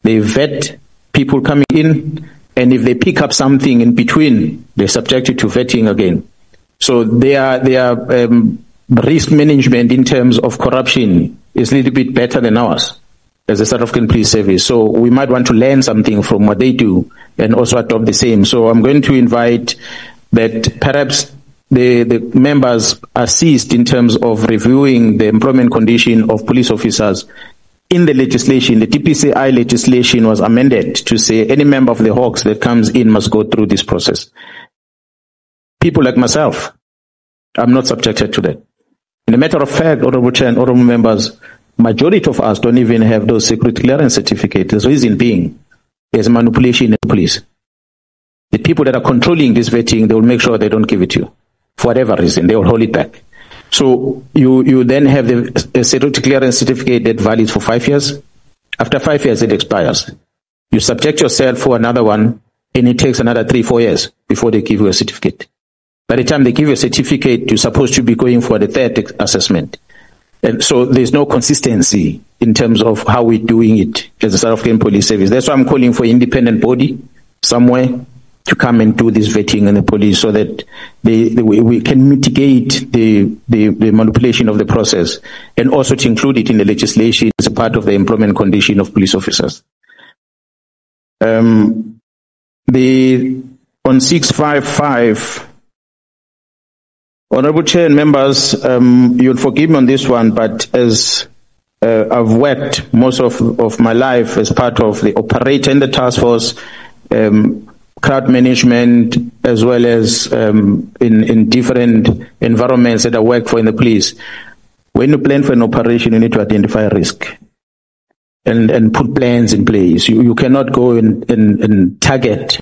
They vet people coming in, and if they pick up something in between, they're subjected to vetting again. So their risk management in terms of corruption is a little bit better than ours as a South African Police Service. So we might want to learn something from what they do and also adopt the same. So I'm going to invite that perhaps the members assist in terms of reviewing the employment condition of police officers. In the legislation, the DPCI legislation was amended to say any member of the Hawks that comes in must go through this process. People like myself, I'm not subjected to that. In a matter of fact, Honorable Chair and Honorable Members, majority of us don't even have those security clearance certificates. The reason being, there's manipulation in the police. The people that are controlling this vetting, they will make sure they don't give it to you. For whatever reason, they will hold it back. So you then have a security clearance certificate that valids for 5 years. After 5 years, it expires. You subject yourself for another one, and it takes another 3-4 years before they give you a certificate. By the time they give you a certificate, you're supposed to be going for the third assessment. And so there's no consistency in terms of how we're doing it as a South African Police Service. That's why I'm calling for independent body somewhere to come and do this vetting in the police, so that we can mitigate the manipulation of the process, and also to include it in the legislation as a part of the employment condition of police officers. On 655, Honorable Chair and members, you'll forgive me on this one, but as I've worked most of my life as part of the operator in the task force, crowd management, as well as in different environments that I work for in the police. When you plan for an operation, you need to identify risk and put plans in place. You cannot go and target,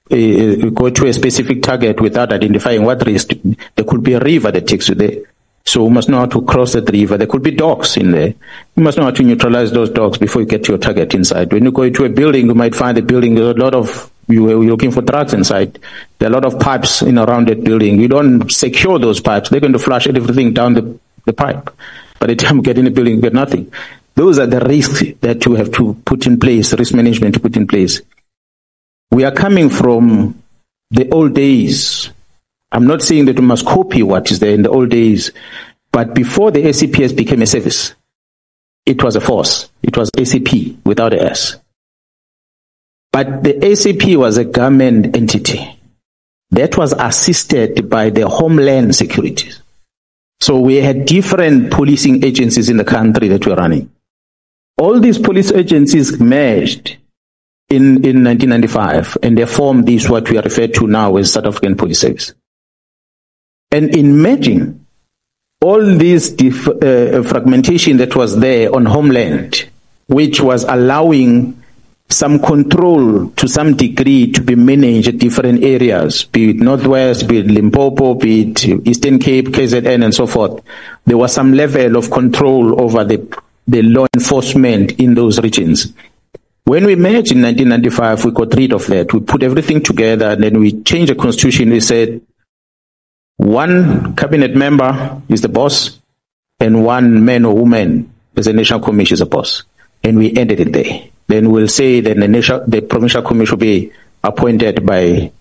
go to a specific target without identifying what risk. There could be a river that takes you there. So you must know how to cross that river. There could be dogs in there. You must know how to neutralize those dogs before you get to your target inside. When you go into a building, you might find the building, there's a lot of you're looking for drugs inside. There are a lot of pipes in around that building. You don't secure those pipes. They're going to flush everything down the pipe. By the time you get in the building, you get nothing. Those are the risks that you have to put in place, risk management to put in place. We are coming from the old days. I'm not saying that we must copy what is there in the old days, but before the SAPS became a service, it was a force. It was SAP without a S. But the SAP was a government entity that was assisted by the Homeland Security. So we had different policing agencies in the country that were running. All these police agencies merged in 1995, and they formed this, what we are referred to now as South African Police Service. And in merging all this fragmentation that was there on Homeland, which was allowing some control to some degree to be managed at different areas, be it Northwest, be it Limpopo, be it Eastern Cape, KZN, and so forth. There was some level of control over the law enforcement in those regions. When we merged in 1995, we got rid of that. We put everything together, and then we changed the constitution. We said one cabinet member is the boss, and one man or woman as a national commission is a boss. And we ended it there. Then we'll say that the provincial commission will be appointed by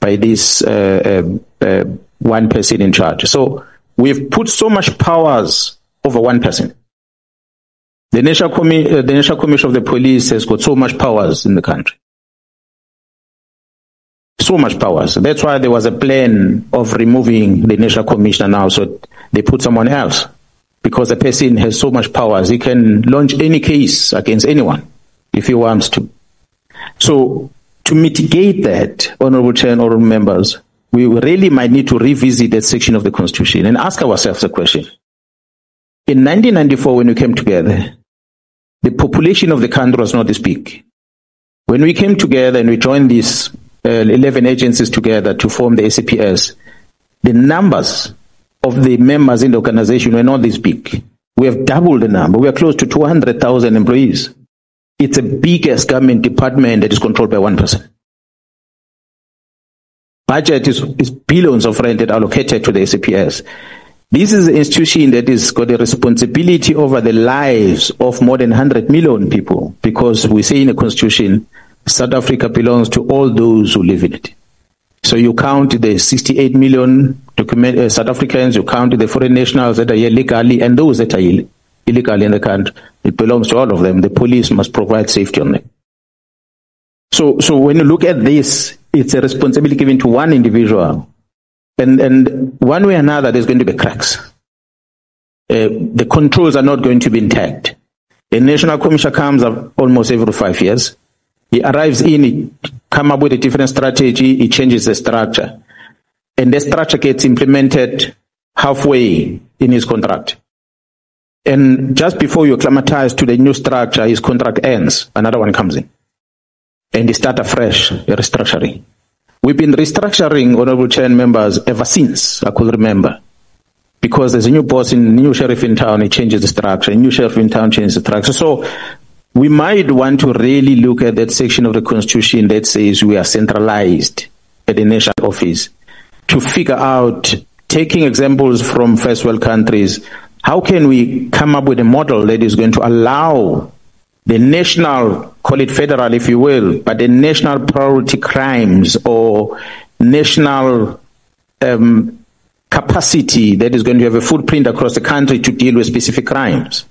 this one person in charge. So we've put so much powers over one person. The National Commission of the Police has got so much powers in the country. So much powers. That's why there was a plan of removing the National Commissioner now, so they put someone else. Because the person has so much powers, he can launch any case against anyone if he wants to. So to mitigate that, Honorable Chair and Honorable Members, we really might need to revisit that section of the Constitution and ask ourselves a question. In 1994, when we came together, the population of the country was not this big. When we came together and we joined these 11 agencies together to form the SAPS, the numbers of the members in the organization were not this big. We have doubled the number. We are close to 200,000 employees. It's the biggest government department that is controlled by one person. Budget is billions of rand that are allocated to the SAPS. This is an institution that has got a responsibility over the lives of more than 100 million people, because we say in the Constitution, South Africa belongs to all those who live in it. So you count the 68 million South Africans, you count the foreign nationals that are here legally, and those that are illegally in the country. It belongs to all of them. The police must provide safety on them. So when you look at this, it's a responsibility given to one individual. And one way or another, there's going to be cracks. The controls are not going to be intact. The National Commissioner comes up almost every 5 years. He arrives in, he comes up with a different strategy, he changes the structure. And the structure gets implemented halfway in his contract. And just before you acclimatize to the new structure, his contract ends, another one comes in. And they start afresh, a restructuring. We've been restructuring, Honorable Chair and members, ever since I could remember. Because there's a new boss, new sheriff in town, he changes the structure. A new sheriff in town changes the structure. So we might want to really look at that section of the Constitution that says we are centralized at the national office to figure out, taking examples from first world countries, how can we come up with a model that is going to allow the national, call it federal if you will, but the national priority crimes or national capacity that is going to have a footprint across the country to deal with specific crimes.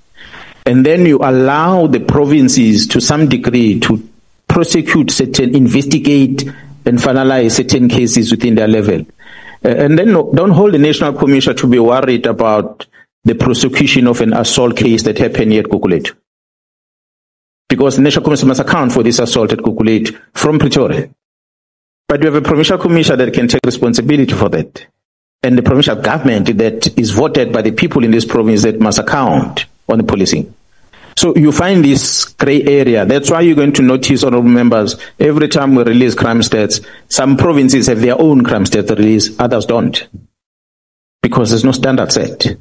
And then you allow the provinces to some degree to prosecute certain, investigate and finalize certain cases within their level. And then don't hold the National Commission to be worried about the prosecution of an assault case that happened here at Gugulethu. Because the National Commission must account for this assault at Gugulethu from Pretoria. But you have a provincial commissioner that can take responsibility for that. And the provincial government that is voted by the people in this province that must account on the policing. So you find this gray area. That's why you're going to notice, honorable members, every time we release crime stats, some provinces have their own crime stats release, others don't. Because there's no standard set.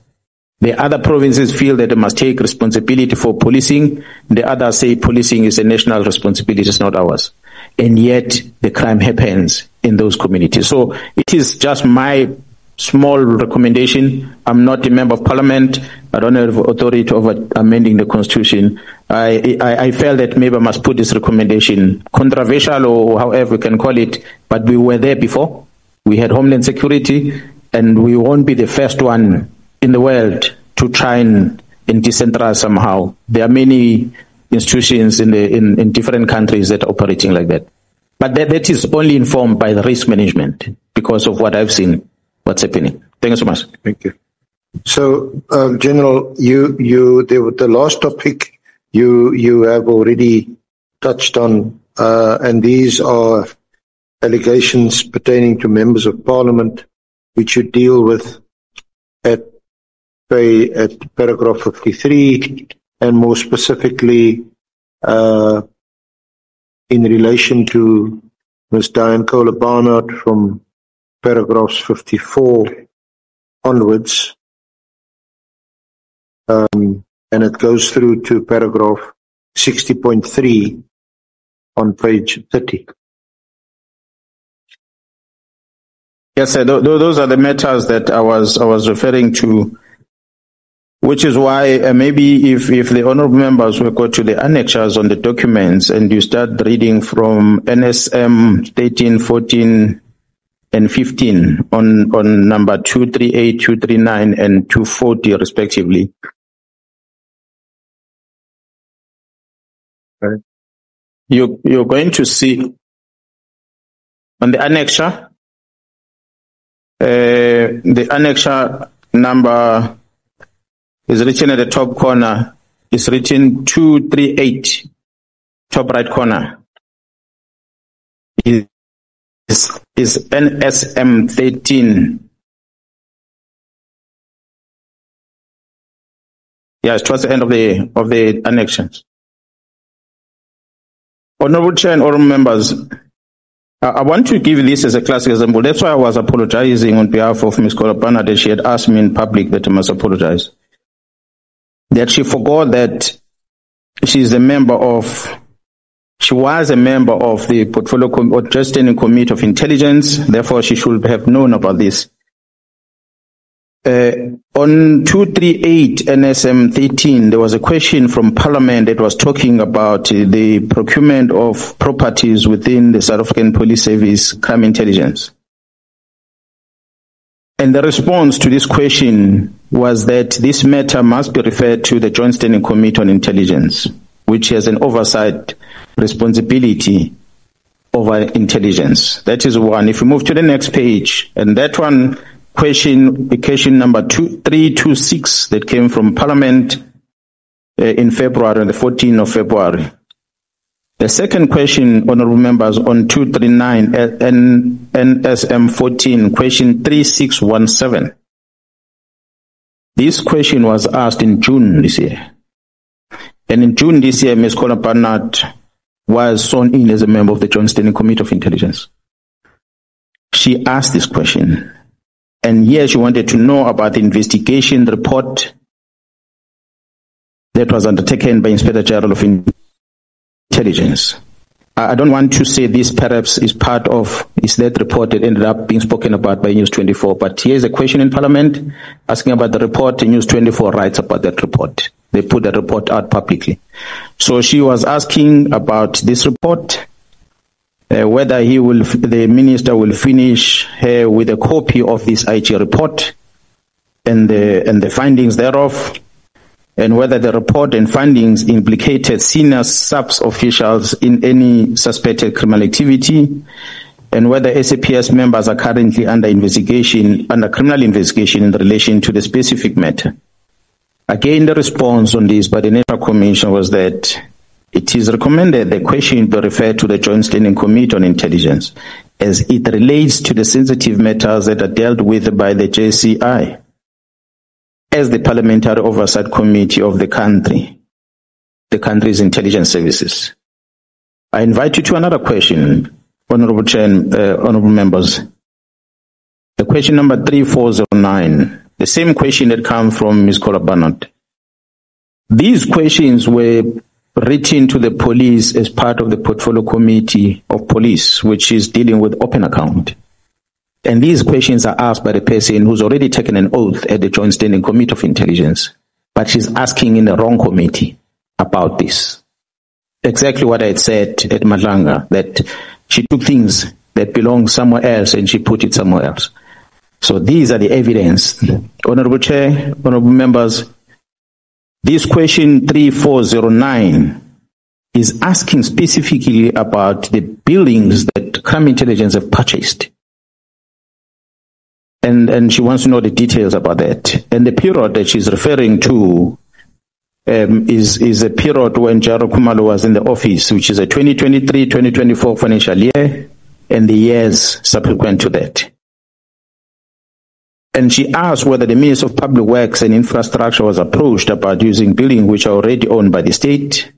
The other provinces feel that they must take responsibility for policing. The others say policing is a national responsibility, it's not ours. and yet the crime happens in those communities. So it is just my small recommendation. I'm not a member of parliament. I don't have authority over amending the constitution. I felt that maybe I must put this recommendation, controversial or however we can call it, but we were there before. We had Homeland Security, and we won't be the first one in the world to try and decentralize somehow. There are many institutions in different countries that are operating like that. But that is only informed by the risk management because of what I've seen, what's happening. Thank you so much. Thank you. So, General, the last topic you have already touched on, and these are allegations pertaining to members of parliament, which you deal with at paragraph 53, and more specifically in relation to Ms. Diane Kohler-Barnard from paragraphs 54 onwards, and it goes through to paragraph 60.3 on page 30. Yes, sir. Those are the matters that I was referring to, which is why maybe if the honorable members will go to the annexures on the documents and you start reading from NSM 13, 14, and 15 on number 238, 239, and 240 respectively. Right. You're going to see on the annexure, the annexure number is written at the top corner. It's written 238, top right corner. Is NSM 13. Yes, towards the end of the annexations. Honorable Chair and honorable members, I want to give this as a classic example. That's why I was apologizing on behalf of Ms. Kohler-Barnard that she had asked me in public that I must apologize. That she forgot that she was a member of the Portfolio or Just Standing Committee of Intelligence, therefore she should have known about this. On 238 NSM 13, there was a question from Parliament that was talking about the procurement of properties within the South African Police Service crime intelligence. And the response to this question was that this matter must be referred to the Joint Standing Committee on Intelligence, which has an oversight responsibility over intelligence. That is one. If we move to the next page, and that one, question number 326 that came from Parliament in February, on the 14th of February. The second question, honorable members, on 239 NSM 14, question 3617. This question was asked in June this year. And in June this year, Ms. Kohler-Barnard was sworn in as a member of the Joint Standing Committee of Intelligence. She asked this question. And here she wanted to know about the investigation report that was undertaken by Inspector General of Intelligence. I don't want to say this perhaps is that report that ended up being spoken about by News 24, but here's a question in Parliament asking about the report, and News 24 writes about that report. They put the report out publicly. So she was asking about this report, whether the minister will finish her with a copy of this IG report and the findings thereof, and whether the report and findings implicated senior SAPS officials in any suspected criminal activity, and whether SAPS members are currently under criminal investigation in relation to the specific matter. Again, the response on this by the National Commission was that it is recommended the question be referred to the Joint Standing Committee on Intelligence, as it relates to the sensitive matters that are dealt with by the JCI as the Parliamentary Oversight Committee of the country's intelligence services. I invite you to another question, Honorable Chair and honorable members. The question number 3409, the same question that came from Ms. Kohler-Barnard. These questions were written to the police as part of the portfolio committee of police, which is dealing with open account. And these questions are asked by the person who's already taken an oath at the Joint Standing Committee of Intelligence, but she's asking in the wrong committee about this. Exactly what I had said at Madlanga, that she took things that belong somewhere else and she put it somewhere else. So these are the evidence. Honorable Chair, honorable members, this question 3409 is asking specifically about the buildings that Crime Intelligence have purchased. And she wants to know the details about that. And the period that she's referring to is a period when Jaro Kumalo was in the office, which is a 2023-2024 financial year, and the years subsequent to that. And she asked whether the Minister of Public Works and Infrastructure was approached about using buildings which are already owned by the state.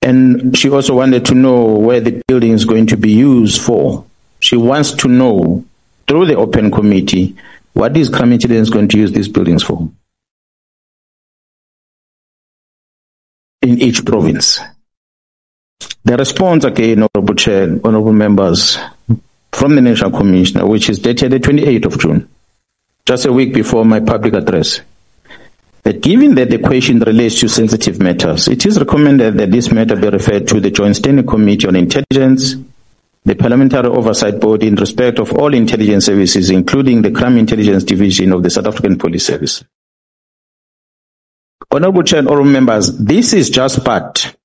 And she also wanted to know where the building is going to be used for. She wants to know, through the open committee, what is Crime Intelligence going to use these buildings for in each province. The response, again, Honorable Chair, honorable members, from the National Commissioner, which is dated the 28th of June, just a week before my public address, that given that the question relates to sensitive matters, it is recommended that this matter be referred to the Joint Standing Committee on Intelligence, the Parliamentary Oversight Board in respect of all intelligence services, including the Crime Intelligence Division of the South African Police Service. Honorable Chair and honorable members, this is just part.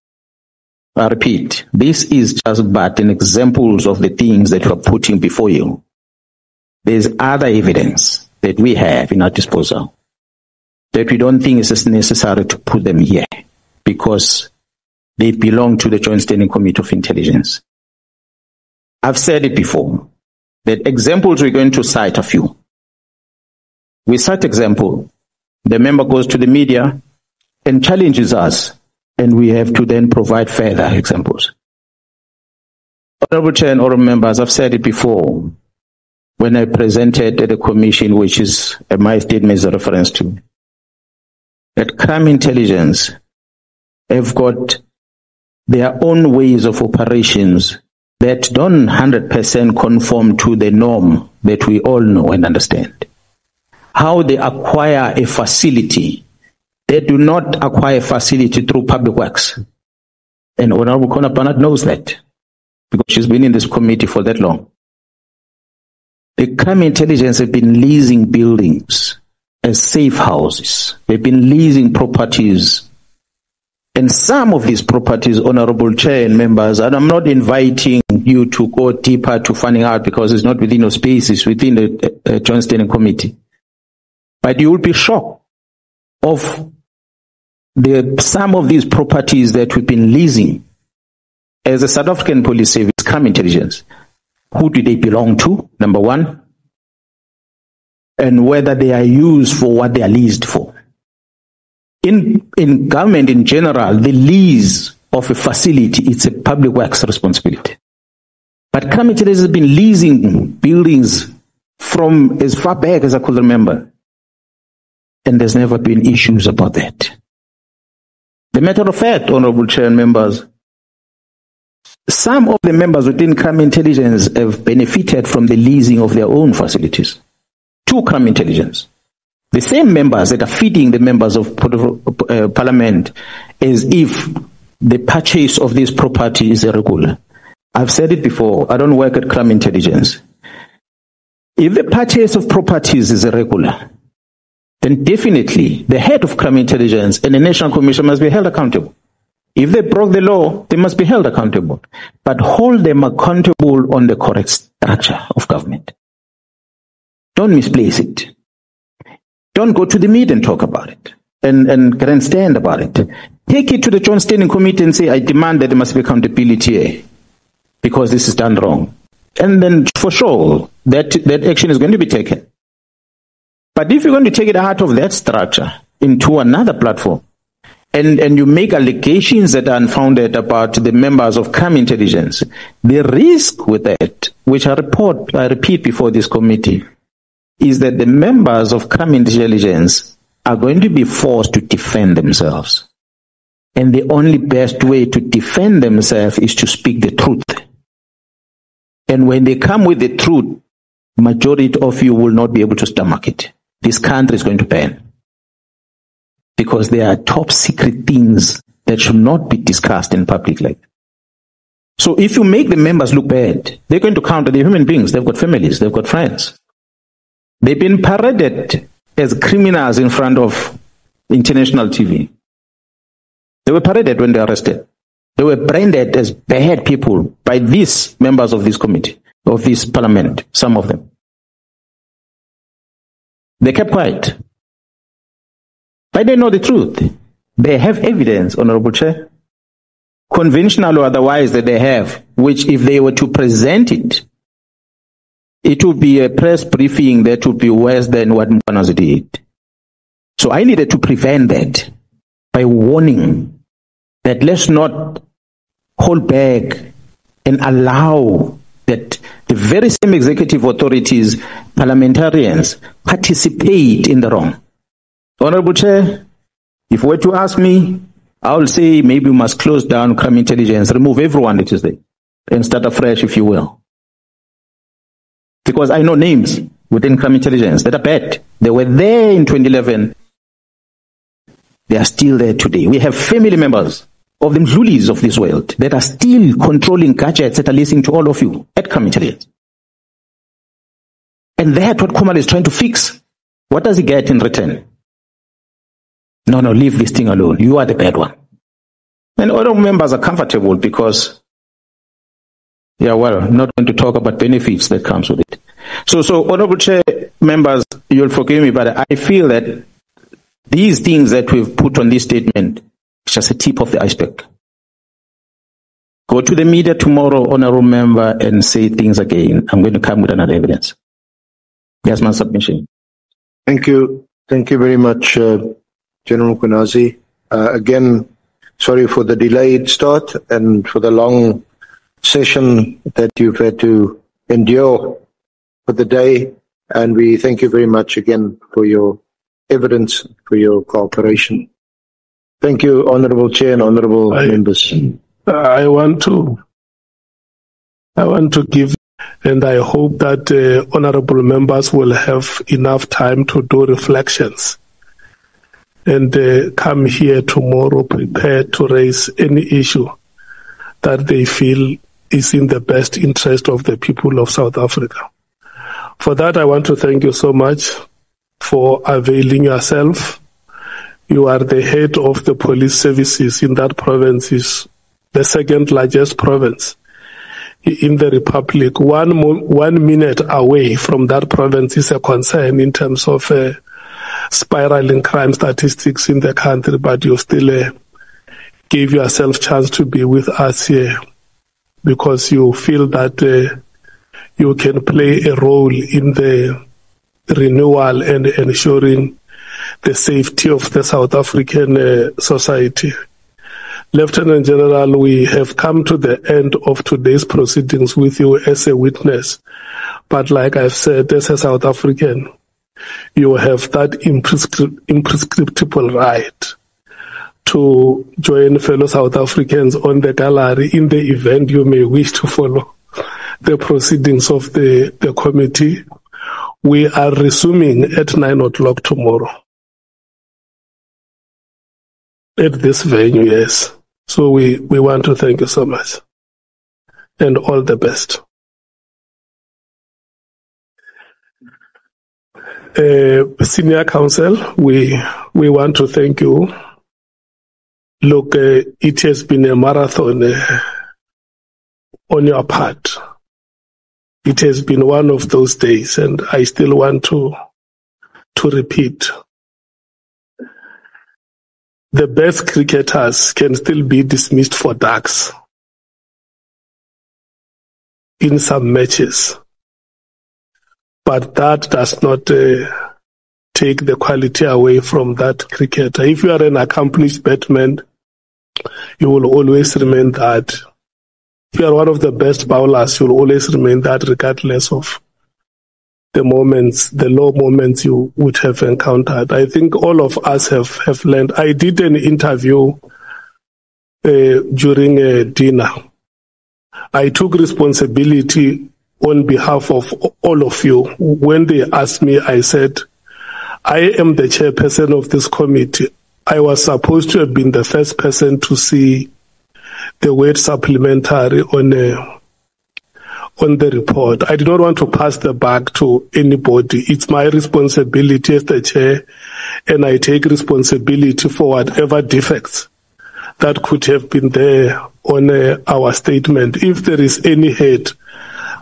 I repeat, this is just but an examples of the things that we're putting before you. There's other evidence that we have in our disposal that we don't think is necessary to put them here because they belong to the Joint Standing Committee of Intelligence. I've said it before, that examples we're going to cite a few. We cite example, the member goes to the media and challenges us, and we have to then provide further examples. Honorable Chair and honorable members, I've said it before when I presented at the commission, which is my statement is a reference to, that Crime Intelligence have got their own ways of operations that don't 100% conform to the norm that we all know and understand. How they acquire a facility. They do not acquire facility through public works. And Honorable Konapanat knows that because she's been in this committee for that long. The Crime Intelligence have been leasing buildings as safe houses. They've been leasing properties. And some of these properties, Honorable Chair and members, and I'm not inviting you to go deeper to finding out because it's not within your space, it's within the Joint Standing Committee. But you will be shocked of some of these properties that we've been leasing as a South African Police Service, Crime Intelligence. Who do they belong to, number one? And whether they are used for what they are leased for. In government in general, the lease of a facility, it's a public works responsibility. But Crime Intelligence has been leasing buildings from as far back as I could remember. And there's never been issues about that. The matter of fact, Honorable Chair and members, some of the members within Crime Intelligence have benefited from the leasing of their own facilities to Crime Intelligence. The same members that are feeding the members of Parliament as if the purchase of this property is irregular. I've said it before, I don't work at Crime Intelligence. If the purchase of properties is irregular, then definitely the head of Crime Intelligence and the National Commission must be held accountable. If they broke the law, they must be held accountable. But hold them accountable on the correct structure of government. Don't misplace it. Don't go to the media and talk about it and grandstand about it. Take it to the Joint Standing Committee and say, I demand that there must be accountability here because this is done wrong. And then for sure, that action is going to be taken. But if you're going to take it out of that structure into another platform, and you make allegations that are unfounded about the members of Crime Intelligence, the risk with that, which I repeat before this committee, is that the members of Crime Intelligence are going to be forced to defend themselves. And the only best way to defend themselves is to speak the truth. And when they come with the truth, majority of you will not be able to stomach it. This country is going to burn. Because there are top secret things that should not be discussed in public like that. So if you make the members look bad, they're going to counter. They're human beings. They've got families. They've got friends. They've been paraded as criminals in front of international TV. They were paraded when they were arrested. They were branded as bad people by these members of this committee, of this parliament, some of them. They kept quiet. But they know the truth. They have evidence, Honorable Chair, conventional or otherwise, that they have, which if they were to present it, it would be a press briefing that would be worse than what umkhwanazi did. So I needed to prevent that by warning that let's not hold back and allow that the very same executive authorities, parliamentarians, participate in the wrong. Honorable Chair, if you were to ask me, I will say maybe we must close down crime intelligence, remove everyone that is there, and start afresh, if you will. Because I know names within crime intelligence that are bad. They were there in 2011. They are still there today. We have family members of the Mdlulis of this world that are still controlling gadgets that are listening to all of you at crime intelligence. And that's what Khumalo is trying to fix. What does he get in return? No, leave this thing alone. You are the bad one. And other members are comfortable because, not going to talk about benefits that comes with it. So Honorable Chair, members, you'll forgive me, but I feel that these things that we've put on this statement is just a tip of the iceberg. Go to the media tomorrow, Honorable Member, and say things again. I'm going to come with another evidence. Yes, my submission. Thank you. Thank you very much, General umkhwanazi. Again, sorry for the delayed start and for the long session that you've had to endure for the day. And we thank you very much again for your evidence, for your cooperation. Thank you, Honorable Chair and Honorable members. I want to give, and I hope that honorable members will have enough time to do reflections and come here tomorrow prepared to raise any issue that they feel is in the best interest of the people of South Africa. For that, I want to thank you so much for availing yourself. You are the head of the police services in that province, is the second largest province in the Republic. 1 minute away from that province is a concern in terms of spiraling crime statistics in the country, but you still gave yourself chance to be with us here because you feel that you can play a role in the renewal and ensuring the safety of the South African society. Lieutenant General, we have come to the end of today's proceedings with you as a witness. But like I've said, as a South African, you have that imprescriptible right to join fellow South Africans on the gallery in the event you may wish to follow the proceedings of the committee. We are resuming at 9 o'clock tomorrow at this venue, yes. So we want to thank you so much and all the best. Senior Counsel, we want to thank you. Look, it has been a marathon on your part. It has been one of those days, and I still want to repeat. The best cricketers can still be dismissed for ducks in some matches. But that does not take the quality away from that cricketer. If you are an accomplished batsman, you will always remain that. If you are one of the best bowlers, you will always remain that regardless of the moments, the low moments you would have encountered. I think all of us have learned. I did an interview during dinner. I took responsibility on behalf of all of you. When they asked me, I said, I am the chairperson of this committee. I was supposed to have been the first person to see the word supplementary on the report. I do not want to pass the buck to anybody. It's my responsibility as the chair, and I take responsibility for whatever defects that could have been there on our statement. If there is any head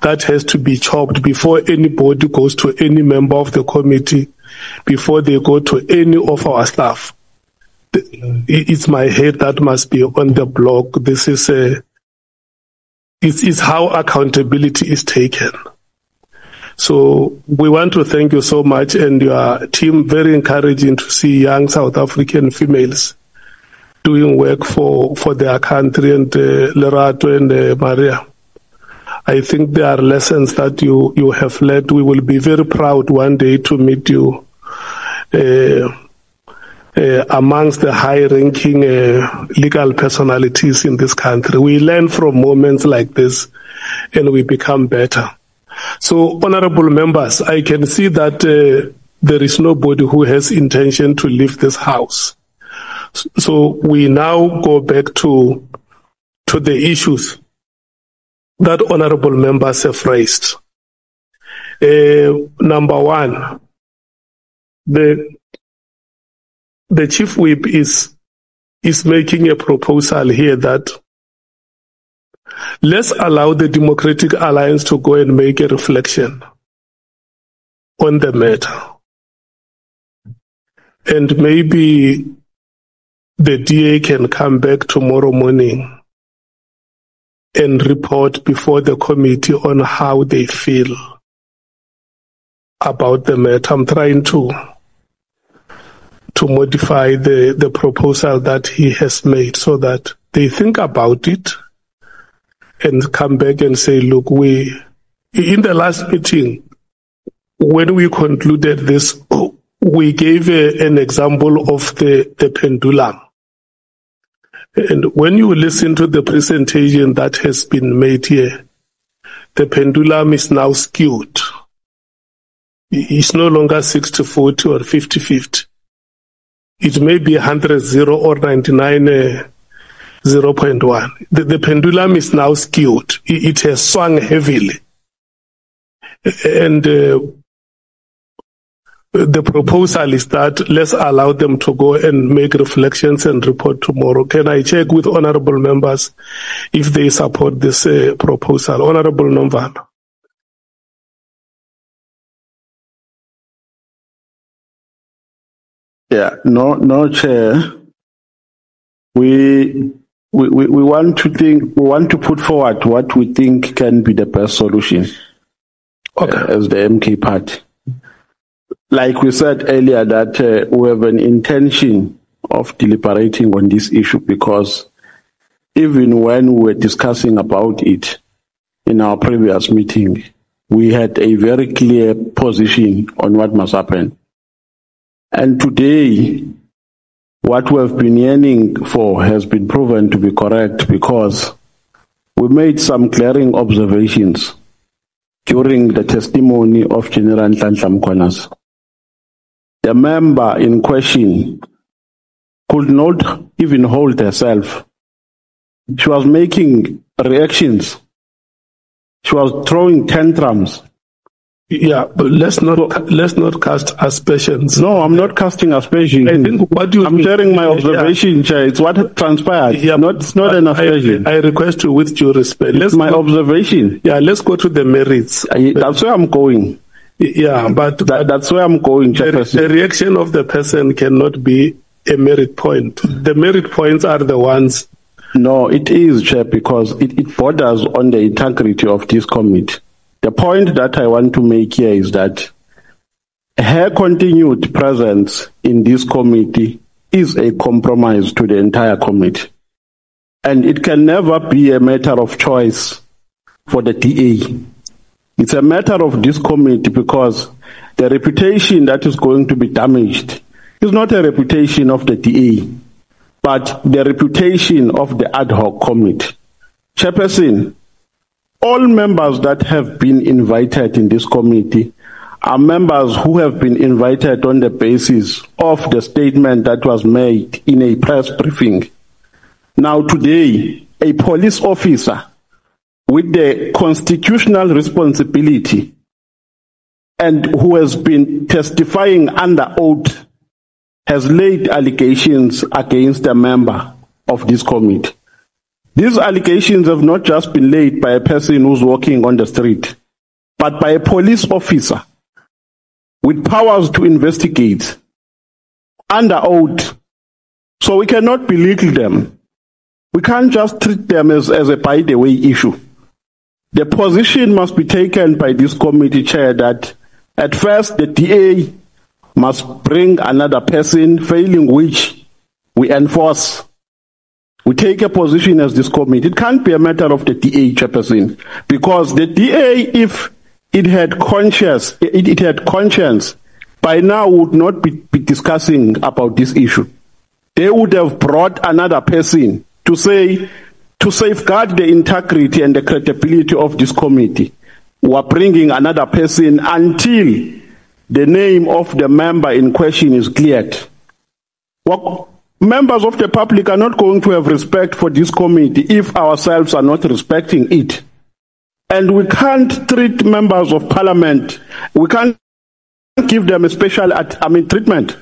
that has to be chopped before anybody goes to any member of the committee, before they go to any of our staff, it's my head that must be on the block. This is it's how accountability is taken. So we want to thank you so much, and your team. Very encouraging to see young South African females doing work for their country, and Lerato and Maria. I think there are lessons that you have learned. We will be very proud one day to meet you amongst the high-ranking legal personalities in this country. We learn from moments like this, and we become better. So, honorable members, I can see that there is nobody who has intention to leave this house. So we now go back to the issues that honorable members have raised. Number one, the chief whip is making a proposal here that let's allow the Democratic Alliance to go and make a reflection on the matter. And maybe the DA can come back tomorrow morning and report before the committee on how they feel about the matter. I'm trying to modify the proposal that he has made so that they think about it and come back and say, look, in the last meeting, when we concluded this, we gave an example of the pendulum. And when you listen to the presentation that has been made here, the pendulum is now skewed. It's no longer 60-40 or 50-50. It may be 100-0 or 99-0.1. The pendulum is now skewed. It has swung heavily. And the proposal is that let's allow them to go and make reflections and report tomorrow. Can I check with honorable members if they support this proposal? Honorable Nomvana. Yeah, no, Chair. We want to put forward what we think can be the best solution. Okay. As the MK party. Like we said earlier, that we have an intention of deliberating on this issue, because even when we were discussing about it in our previous meeting, we had a very clear position on what must happen. And today, what we have been yearning for has been proven to be correct, because we made some glaring observations during the testimony of General uMkhwanazi. The member in question could not even hold herself. She was making reactions. She was throwing tantrums. Yeah, but let's not cast aspersions. No, I'm not casting aspersions. I think I'm sharing my observation, Chair. It's what transpired. Yeah, it's not an aspersion. I request you with due respect. Observation. Yeah, let's go to the merits. That's where I'm going. Yeah, but that's where I'm going. The reaction of the person cannot be a merit point. The merit points are the ones. No, it is, Chair, because it borders on the integrity of this committee. The point that I want to make here is that her continued presence in this committee is a compromise to the entire committee. And it can never be a matter of choice for the DA. It's a matter of this committee, because the reputation that is going to be damaged is not a reputation of the DA, but the reputation of the ad hoc committee. Chairperson, all members that have been invited in this committee are members who have been invited on the basis of the statement that was made in a press briefing. Now today, a police officer with the constitutional responsibility and who has been testifying under oath has laid allegations against a member of this committee. These allegations have not just been laid by a person who's walking on the street, but by a police officer with powers to investigate under oath. So we cannot belittle them. We can't just treat them as a by-the-way issue. The position must be taken by this committee chair that at first the DA must bring another person, failing which we enforce. We take a position as this committee. It can't be a matter of the DA, chairperson, because the DA, if it had conscience, by now would not be discussing about this issue. They would have brought another person to say, to safeguard the integrity and the credibility of this committee. We are bringing another person until the name of the member in question is cleared. Well, members of the public are not going to have respect for this committee if ourselves are not respecting it. And we can't treat members of parliament, we can't give them a special treatment.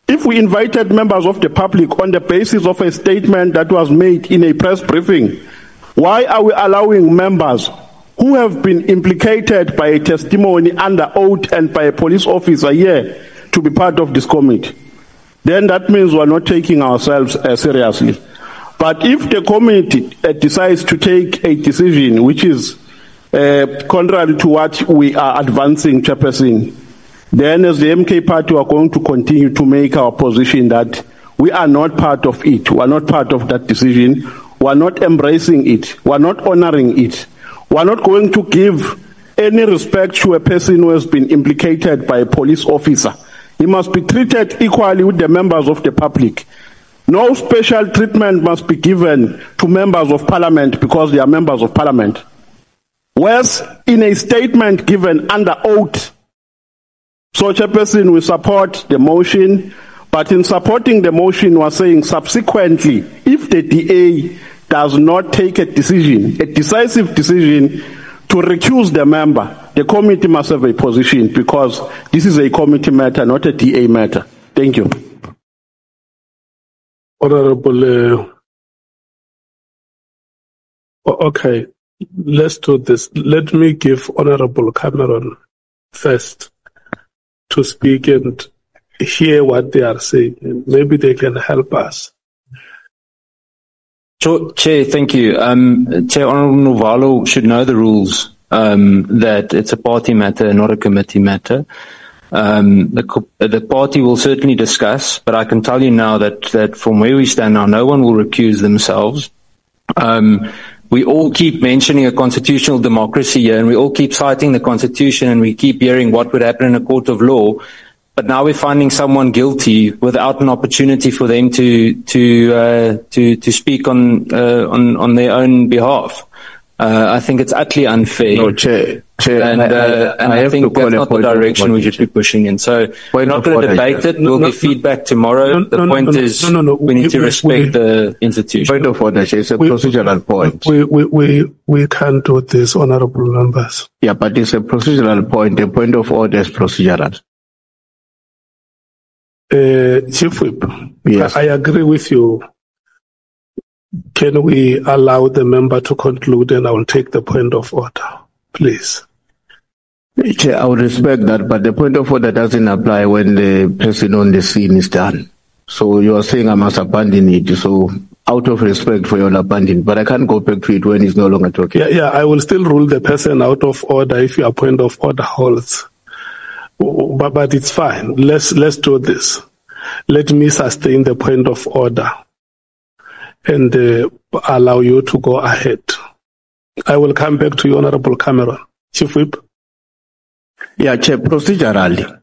If we invited members of the public on the basis of a statement that was made in a press briefing, why are we allowing members who have been implicated by a testimony under oath and by a police officer here to be part of this committee? Then that means we're not taking ourselves seriously. But if the committee decides to take a decision which is contrary to what we are advancing, chairperson, then as the MK party, we are going to continue to make our position that we are not part of it. We are not part of that decision. We are not embracing it. We are not honoring it. We are not going to give any respect to a person who has been implicated by a police officer. He must be treated equally with the members of the public. No special treatment must be given to members of parliament because they are members of parliament. Whereas in a statement given under oath, so chairperson, we support the motion, but in supporting the motion, we are saying subsequently, if the DA does not take a decision, a decisive decision to recuse the member, the committee must have a position because this is a committee matter, not a DA matter. Thank you. Honorable, okay, let's do this. Let me give Honorable Cameron first to speak and hear what they are saying. Maybe they can help us. Chair, thank you. Chair, Honourable Novalo should know the rules, that it's a party matter, not a committee matter. The party will certainly discuss, but I can tell you now that from where we stand now, no one will recuse themselves. We all keep mentioning a constitutional democracy here, and we all keep citing the Constitution, and we keep hearing what would happen in a court of law. But now we're finding someone guilty without an opportunity for them to speak on their own behalf. I think it's utterly unfair. No, Chair, and I think that's not the direction we should be pushing in. So we're not going to debate it. We'll give feedback tomorrow. The point is we need to respect the institution. Point of order, Chair. It's a procedural point. We can't do this, honourable members. Yeah, but it's a procedural point. The point of order is procedural. Chief Whip, yes. I agree with you. Can we allow the member to conclude, and I will take the point of order, please? Chair, I would respect that, but the point of order doesn't apply when the person on the scene is done. So you are saying I must abandon it. So out of respect for your abandon, but I can't go back to it when he's no longer talking. Yeah, I will still rule the person out of order if your point of order holds. But it's fine. Let's do this. Let me sustain the point of order and allow you to go ahead. I will come back to you, Honorable Cameron. Chief Whip. Yeah, Chair, procedurally,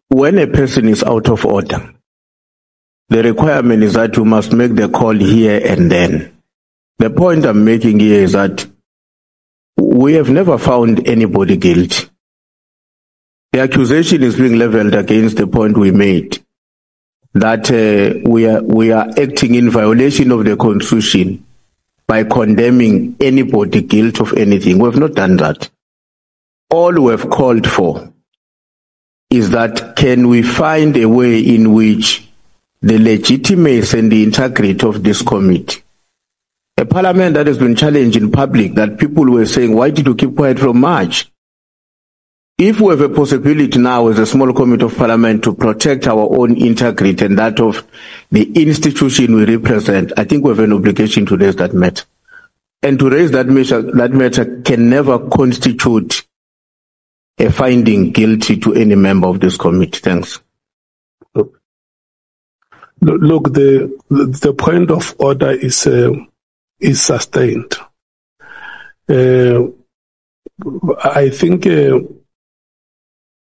when a person is out of order, the requirement is that you must make the call here and then. The point I'm making here is that we have never found anybody guilty. The accusation is being leveled against the point we made, that we are acting in violation of the Constitution by condemning anybody guilty of anything. We have not done that. All we have called for is that can we find a way in which the legitimacy and the integrity of this committee, a parliament that has been challenged in public, that people were saying, why did you keep quiet from March? If we have a possibility now as a small committee of parliament to protect our own integrity and that of the institution we represent, I think we have an obligation to raise that matter. And to raise that matter can never constitute a finding guilty to any member of this committee. Thanks. Look, the point of order is sustained. I think,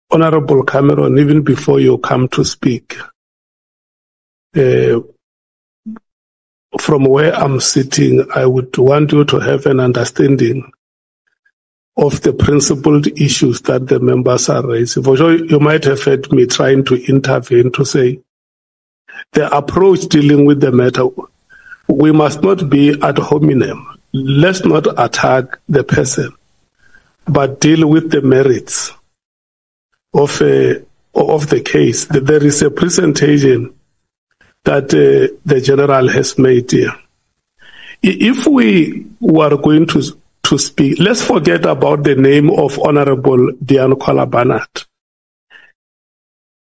Honorable Cameron, even before you come to speak, from where I'm sitting, I would want you to have an understanding of the principled issues that the members are raising. For sure, you might have heard me trying to intervene to say the approach dealing with the matter, we must not be ad hominem. Let's not attack the person, but deal with the merits of the case. There is a presentation that the General has made here. If we were going to speak, let's forget about the name of Honorable Dian Kwalabanat.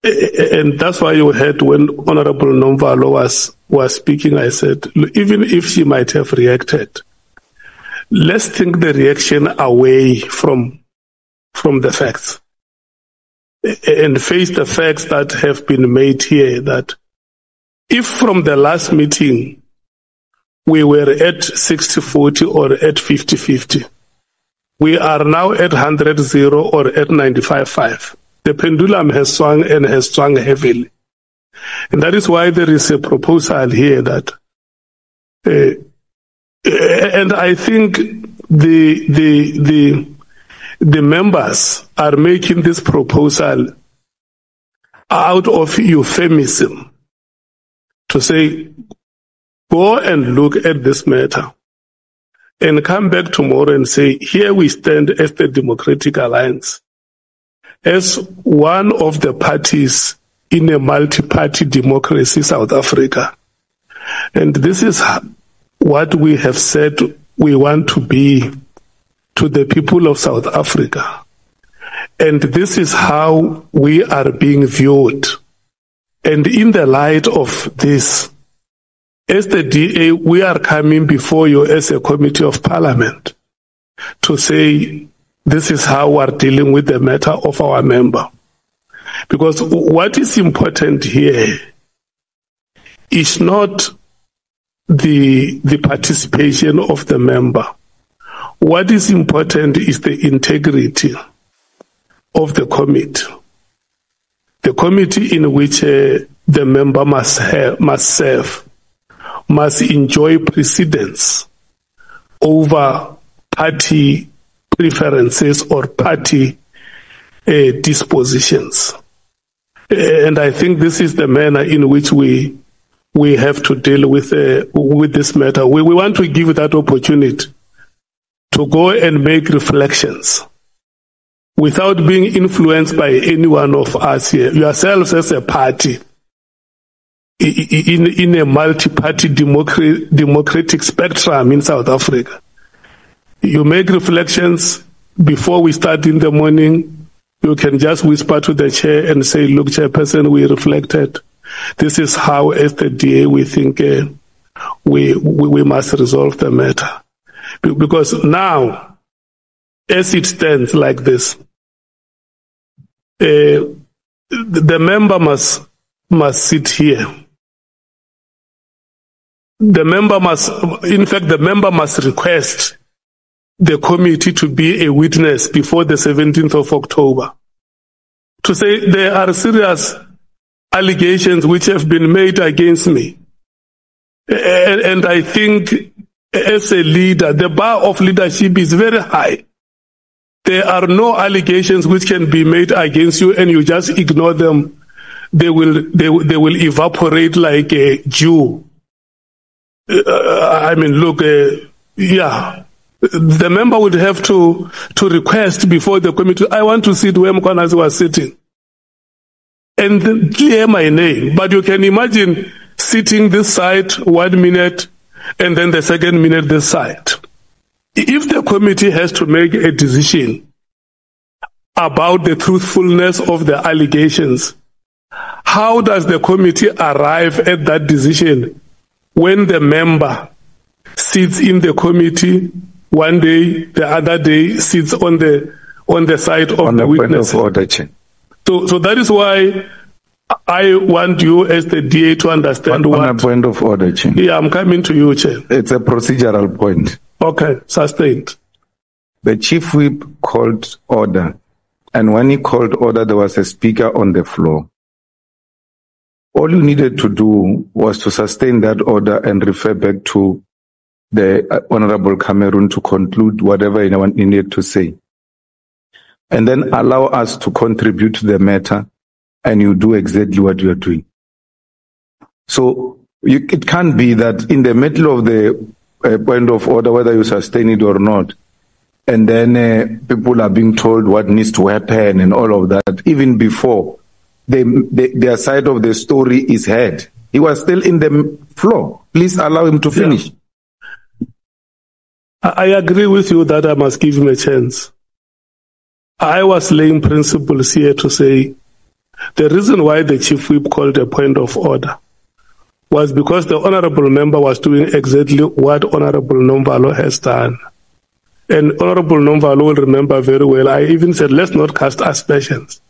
And that's why you heard when Honorable Nomvalo was speaking, I said, even if she might have reacted, let's think the reaction away from the facts and face the facts that have been made here, that if from the last meeting we were at 60-40 or at 50-50, we are now at 100-0 or at 95-5. The pendulum has swung and has swung heavily. And that is why there is a proposal here that, and I think the members are making this proposal out of euphemism to say, go and look at this matter and come back tomorrow and say, here we stand as the Democratic Alliance, as one of the parties in a multi-party democracy, South Africa. And this is what we have said we want to be to the people of South Africa. And this is how we are being viewed. And in the light of this, as the DA, we are coming before you as a committee of parliament to say, this is how we're dealing with the matter of our member. Because what is important here is not the participation of the member. What is important is the integrity of the committee. The committee in which the member must serve must enjoy precedence over party preferences or party dispositions. And I think this is the manner in which we have to deal with this matter. We want to give that opportunity to go and make reflections without being influenced by any one of us here. Yourselves as a party in a multi-party democratic spectrum in South Africa. You make reflections before we start in the morning. You can just whisper to the chair and say, look, Chairperson, we reflected. This is how, as the DA, we think we must resolve the matter. Because now, as it stands like this, the member must sit here. The member must request the committee to be a witness before the 17th of October. To say there are serious allegations which have been made against me. And I think as a leader, the bar of leadership is very high. There are no allegations which can be made against you and you just ignore them. They will evaporate like a dew. I mean, look, yeah. The member would have to request before the committee, I want to sit where uMkhwanazi was sitting, and then clear my name. But you can imagine sitting this side 1 minute and then the second minute this side. If the committee has to make a decision about the truthfulness of the allegations, how does the committee arrive at that decision when the member sits in the committee one day, the other day sits on the side of the witness? Point of order, Chair. So that is why I want you as the DA to understand on a point of order, Chair. Yeah, I'm coming to you, Chair. It's a procedural point. Okay, sustained. The Chief Whip called order, and when he called order, there was a speaker on the floor. All you needed to do was to sustain that order and refer back to the Honorable Cameron to conclude whatever anyone needed to say. And then allow us to contribute to the matter, and you do exactly what you are doing. So it can't be that in the middle of the point of order, whether you sustain it or not, and then people are being told what needs to happen and all of that, even before their side of the story is heard. He was still in the floor. Please allow him to finish. Yeah. I agree with you that I must give him a chance. I was laying principles here to say the reason why the Chief Whip called a point of order was because the Honourable Member was doing exactly what Honourable Nomvalo has done. And Honourable Nomvalo will remember very well, I even said, let's not cast aspersions.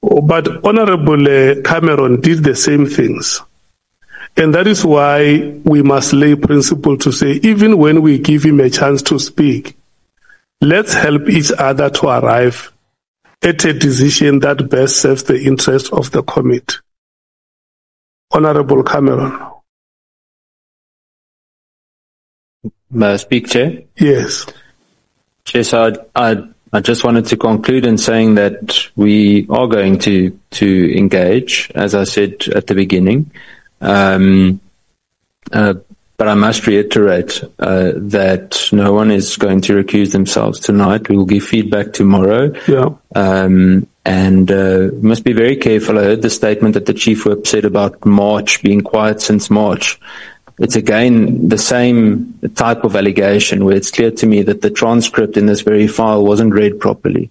But Honourable Cameron did the same things. And that is why we must lay principle to say, even when we give him a chance to speak, let's help each other to arrive at a decision that best serves the interest of the committee. Honourable Cameron. May I speak, Chair? Yes. Chair, so I just wanted to conclude in saying that we are going to engage, as I said at the beginning. But I must reiterate that no one is going to recuse themselves tonight. We will give feedback tomorrow. Yeah. And must be very careful. I heard the statement that the Chief Whip said about March, being quiet since March. It's again the same type of allegation where it's clear to me that the transcript in this very file wasn't read properly.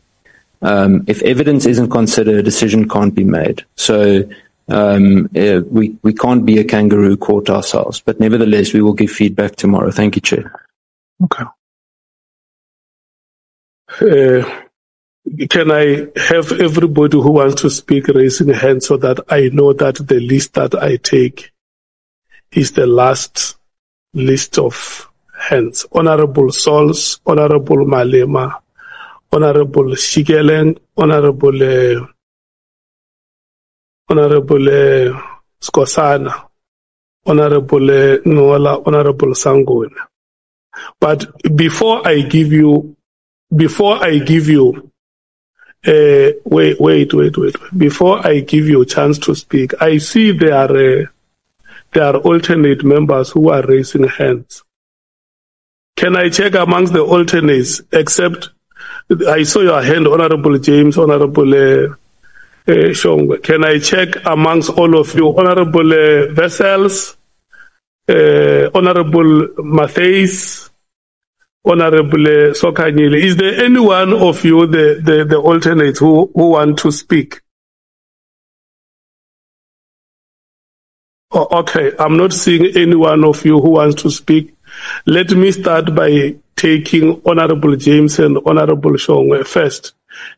If evidence isn't considered, a decision can't be made. So we can't be a kangaroo court ourselves, but nevertheless, we will give feedback tomorrow. Thank you, Chair. Okay. Can I have everybody who wants to speak raising a hand so that I know that the list that I take is the last list of hands? Honorable Sols, Honorable Malema, Honorable Shigeleng, Honorable Skosana, Honorable Nola, Honorable Sangona. But before I give you, wait. Before I give you a chance to speak, I see there are alternate members who are raising hands. Can I check amongst the alternates? Except I saw your hand, Honorable James, Honorable Shongwe. Can I check amongst all of you, Honorable Vessels, Honorable Mattheys, Honorable Sokanyile? Is there any one of you, the alternates, who want to speak? Oh, okay, I'm not seeing any one of you who wants to speak. Let me start by taking Honorable James and Honorable Shongwe first,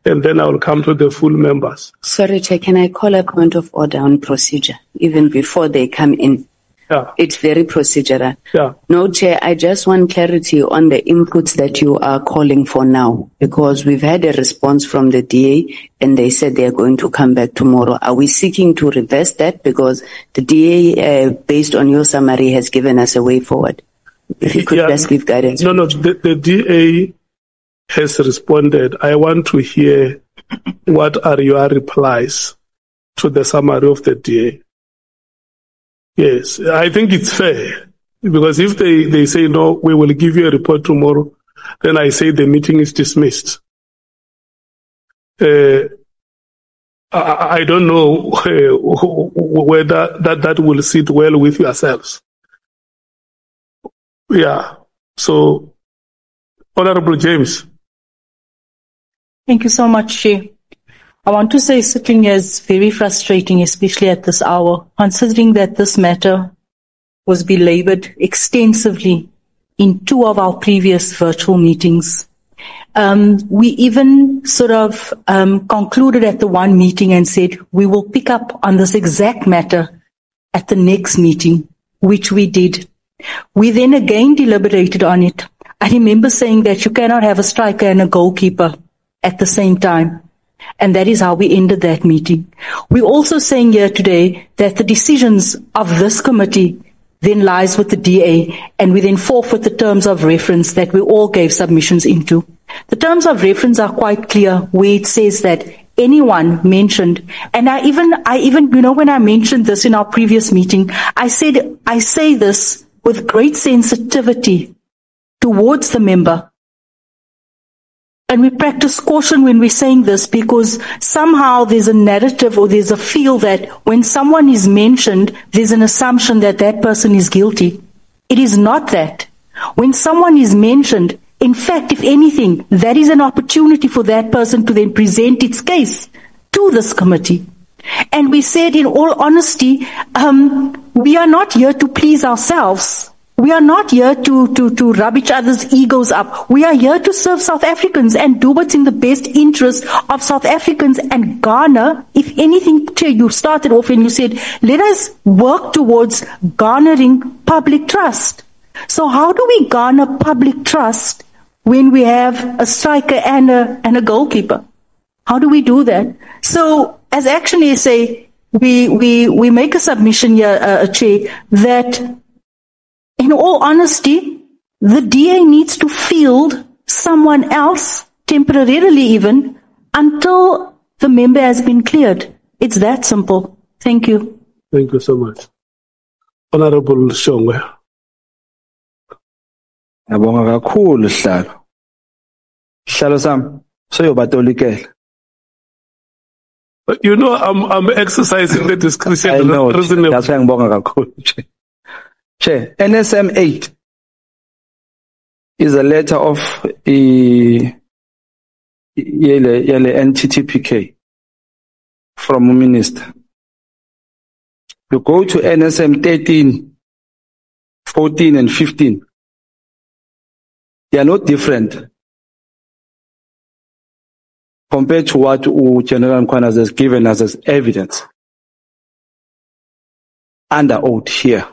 and then I will come to the full members. Sorry, Chair, can I call a point of order on procedure, even before they come in? Yeah. It's very procedural. Yeah. No, Chair, I just want clarity on the inputs that you are calling for now, because we've had a response from the DA and they said they are going to come back tomorrow. Are we seeking to reverse that? Because the DA, based on your summary, has given us a way forward. If you could just give guidance. No, the DA has responded. I want to hear what are your replies to the summary of the DA. Yes, I think it's fair, because if they say, no, we will give you a report tomorrow, then I say the meeting is dismissed. I don't know whether that will sit well with yourselves. Yeah. So, Honorable James. Thank you so much, Chair. I want to say sitting is very frustrating, especially at this hour, considering that this matter was belabored extensively in 2 of our previous virtual meetings. We even sort of concluded at the one meeting and said we will pick up on this exact matter at the next meeting, which we did. We then again deliberated on it. I remember saying that you cannot have a striker and a goalkeeper at the same time. And that is how we ended that meeting. We're also saying here today that the decisions of this committee then lies with the DA, and we then forfeit the terms of reference that we all gave submissions into. The terms of reference are quite clear, where it says that anyone mentioned, and I even, when I mentioned this in our previous meeting, I said, I say this with great sensitivity towards the member. And we practice caution when we're saying this, because somehow there's a narrative or there's a feel that when someone is mentioned, there's an assumption that that person is guilty. It is not that. When someone is mentioned, in fact, if anything, that is an opportunity for that person to then present its case to this committee. And we said, in all honesty, we are not here to please ourselves. We are not here to rub each other's egos up. We are here to serve South Africans and do what's in the best interest of South Africans and garner, if anything, you started off and you said, let us work towards garnering public trust. So how do we garner public trust when we have a striker and a goalkeeper? How do we do that? So as Action SA, we make a submission here, Chair, that in all honesty, the DA needs to field someone else, temporarily even, until the member has been cleared. It's that simple. Thank you. Thank you so much. Honorable Shongwe. Ngabonga kakhulu Sihlalo. Sihlalo sami soyobatolekela. You know, I'm exercising the discretion. I know. That's why ngibonga kakhulu. Chair, NSM 8 is a letter of yele NTTPK from a minister. You go to NSM 13, 14 and 15. They are not different compared to what General uMkhwanazi has given us as evidence under oath here.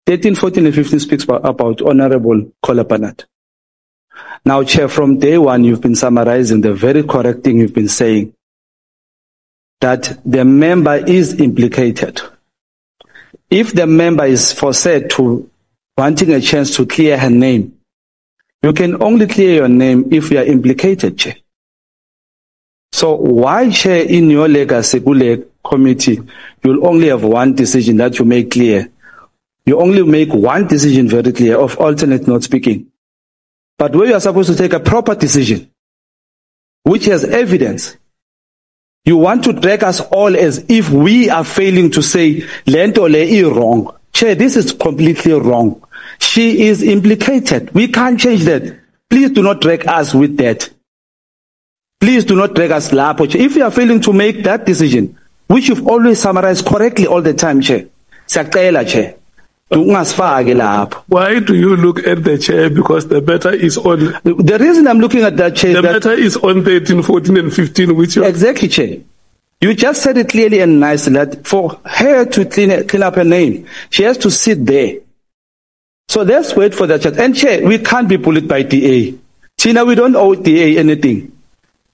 13, 14 and 15 speaks about Honorable Kolapanat. Now, Chair, from day one, you've been summarizing the very correct thing you've been saying, that the member is implicated. If the member is foresaid to wanting a chance to clear her name, you can only clear your name if you are implicated, Chair. So why, Chair, in your legacy committee, you'll only have one decision that you make clear? You only make one decision very clear of alternate not speaking. But where you are supposed to take a proper decision, which has evidence, you want to drag us all as if we are failing to say, Lento le is wrong. Chair, this is completely wrong. She is implicated. We can't change that. Please do not drag us with that. Please do not drag us lapo. If you are failing to make that decision, which you've always summarized correctly all the time, Chair, Chair. Why do you look at the chair? Because the matter is on. The reason I'm looking at that, Chair, the matter is on 13, 14 and 15, which you... Exactly, Chair. You just said it clearly and nicely that for her to clean up her name, she has to sit there. So let's wait for that chat. And Chair, we can't be bullied by DA. Tina, we don't owe DA anything.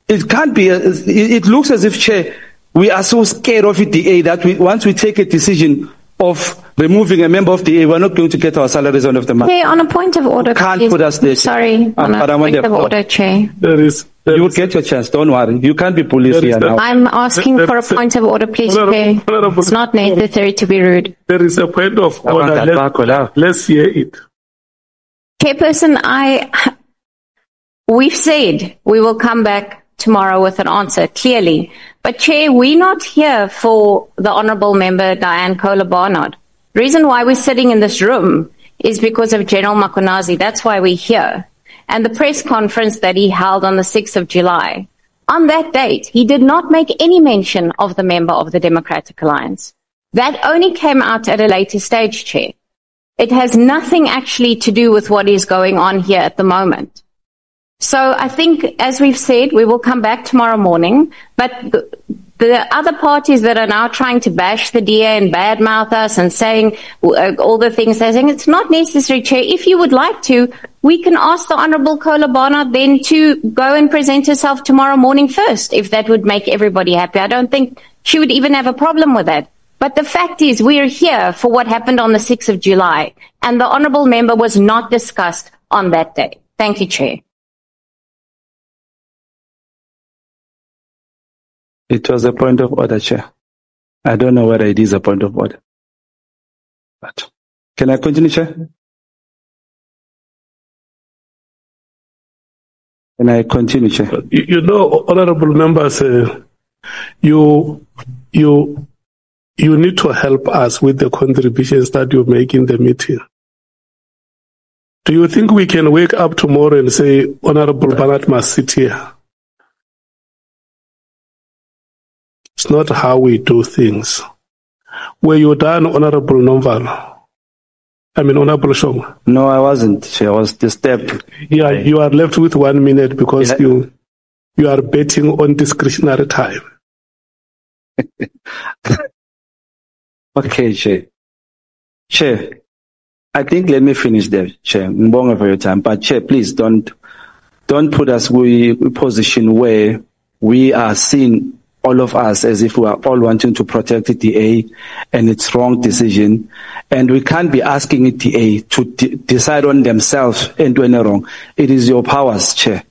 It can't be. It looks as if, Chair, we are so scared of DA that once we take a decision of removing a member of DA, we're not going to get our salaries on of the month. Chair, on a point of order, can't please. put us there. Sorry, on a point of order, Chair. You will get your chance. Don't worry. You can't be bullied here now. I'm asking for a point of order, please, Chair. It's not necessary to be rude. There is a point of order. Let's hear it. Chairperson, we've said we will come back tomorrow with an answer, clearly. But Chair, we're not here for the Honourable Member Diane Kohler-Barnard. The reason why we're sitting in this room is because of General umKhwanazi. That's why we're here. And the press conference that he held on the 6th of July. On that date, he did not make any mention of the member of the Democratic Alliance. That only came out at a later stage, Chair. It has nothing actually to do with what is going on here at the moment. So I think, as we've said, we will come back tomorrow morning, but the other parties that are now trying to bash the DA and badmouth us and saying all the things they're saying, it's not necessary, Chair. If you would like to, we can ask the Honourable Kohler-Barnard then to go and present herself tomorrow morning first, if that would make everybody happy. I don't think she would even have a problem with that. But the fact is, we are here for what happened on the 6th of July, and the Honourable Member was not discussed on that day. Thank you, Chair. It was a point of order, Chair. I don't know whether it is a point of order. But can I continue, Chair? Can I continue, Chair? You know, honourable members, you need to help us with the contributions that you make in the meeting. Do you think we can wake up tomorrow and say, Honourable Barnard must sit here? It's not how we do things. Were you done, Honourable Nomvalo? Honourable Shong? No, I wasn't. I was disturbed. Yeah, you are left with 1 minute because you are betting on discretionary time. Okay, Chair. Chair, I think let me finish there, Chair. Mbonga for your time. But Chair, please don't put us in a position where we are seen, all of us, as if we are all wanting to protect the DA and its wrong decision. And we can't be asking the DA to decide on themselves and do any wrong. It is your powers, Chair,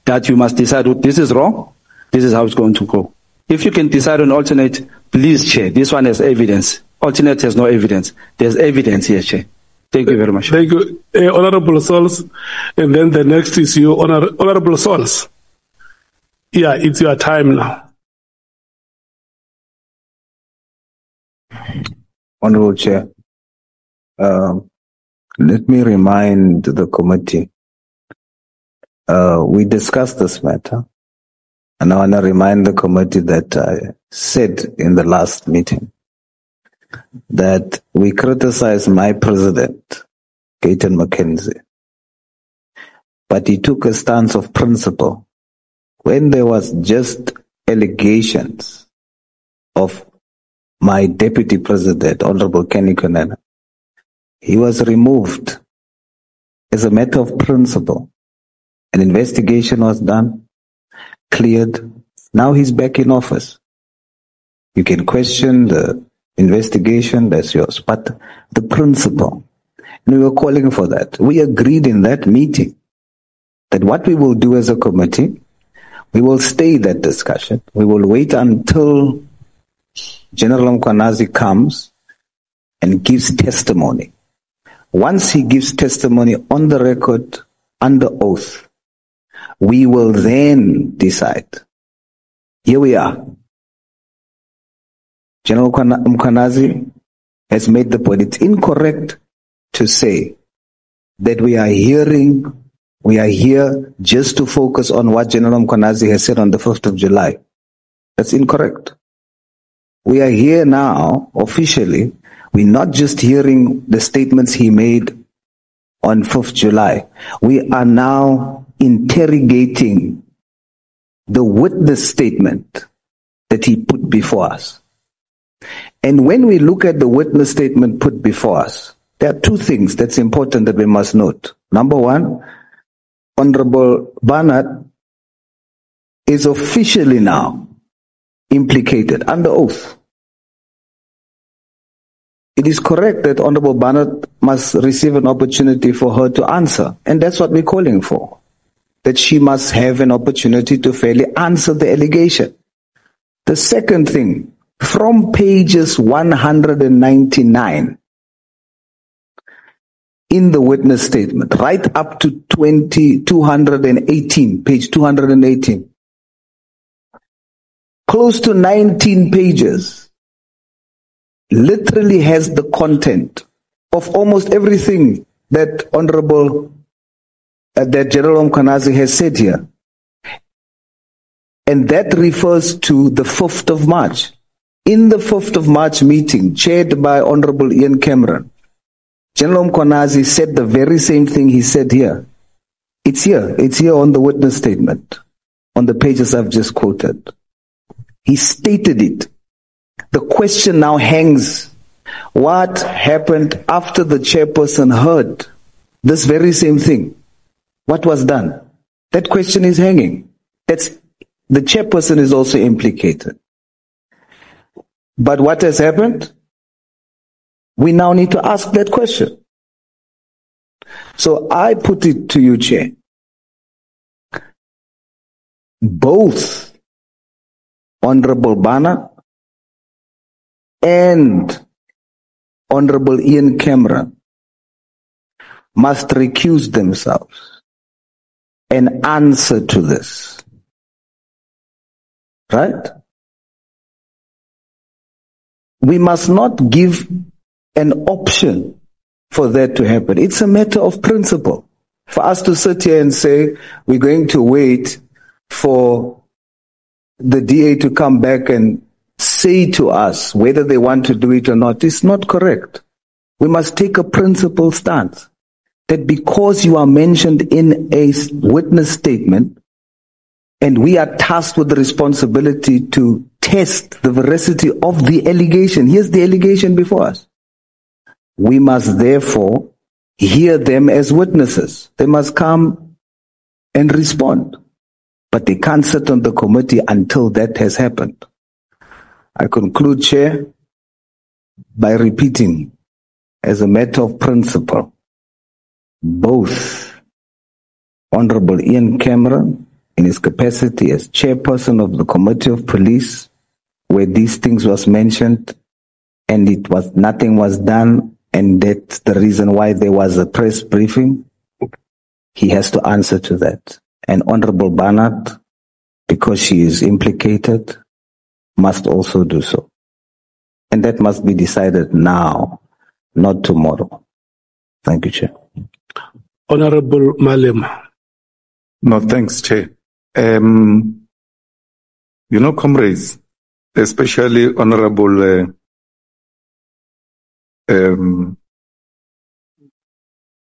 that you must decide, this is wrong, this is how it's going to go. If you can decide on alternate, please, Chair, this one has evidence. Alternate has no evidence. There's evidence here, Chair. Thank you very much. Thank you, Honourable Sols. And then the next is you, Honourable Sols. Yeah, it's your time now. Honourable Chair, let me remind the committee. We discussed this matter, and I want to remind the committee that I said in the last meeting that we criticized my president, Gayton McKenzie, but he took a stance of principle when there was just allegations of my deputy president, Honorable Kenny Konena. He was removed as a matter of principle. An investigation was done, cleared. Now he's back in office. You can question the investigation, that's yours, but the principle. And we were calling for that. We agreed in that meeting that what we will do as a committee, we will stay that discussion. We will wait until General uMkhwanazi comes and gives testimony. Once he gives testimony on the record, under oath, we will then decide. Here we are. General uMkhwanazi has made the point. It's incorrect to say that we are here just to focus on what General uMkhwanazi has said on the 5th of July. That's incorrect. We are here now, officially. We're not just hearing the statements he made on 5th July. We are now interrogating the witness statement that he put before us. And when we look at the witness statement put before us, there are two things that's important that we must note. Number one, Honorable Barnard is officially now implicated under oath. It is correct that Honorable Barnard must receive an opportunity for her to answer, and that's what we're calling for. That she must have an opportunity to fairly answer the allegation. The second thing, from pages 199 in the witness statement, right up to 218, page 218, close to 19 pages, literally has the content of almost everything that that General uMkhwanazi has said here. And that refers to the 5th of March. In the 5th of March meeting, chaired by Honorable Ian Cameron, General uMkhwanazi said the very same thing he said here. It's here on the witness statement, on the pages I've just quoted. He stated it. The question now hangs, what happened after the chairperson heard this very same thing? What was done? That question is hanging. The chairperson is also implicated. But what has happened? We now need to ask that question. So I put it to you, Chair. Both Honorable Bana and Honorable Ian Cameron must recuse themselves and answer to this. Right? We must not give an option for that to happen. It's a matter of principle. For us to sit here and say we're going to wait for the DA to come back and say to us whether they want to do it or not is not correct. We must take a principled stance that because you are mentioned in a witness statement and we are tasked with the responsibility to test the veracity of the allegation. Here's the allegation before us. We must therefore hear them as witnesses. They must come and respond. But they can't sit on the committee until that has happened. I conclude, Chair, by repeating, as a matter of principle, both Honorable Ian Cameron, in his capacity as chairperson of the Committee of Police, where these things was mentioned, and nothing was done, and that's the reason why there was a press briefing, he has to answer to that. And Honorable Barnard, because she is implicated, must also do so. And that must be decided now, not tomorrow. Thank you, Chair. Honorable Malem. No, thanks, Chair. Comrades, especially Honorable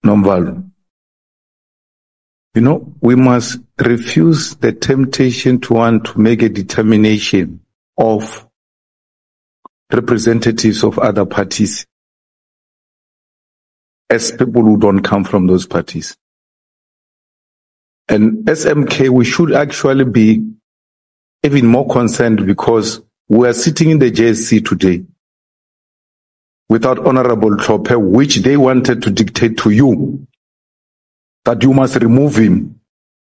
Nomvalo, we must refuse the temptation to want to make a determination of representatives of other parties as people who don't come from those parties. And SMK, we should actually be even more concerned because we are sitting in the JSC today without Honorable Trope, which they wanted to dictate to you that you must remove him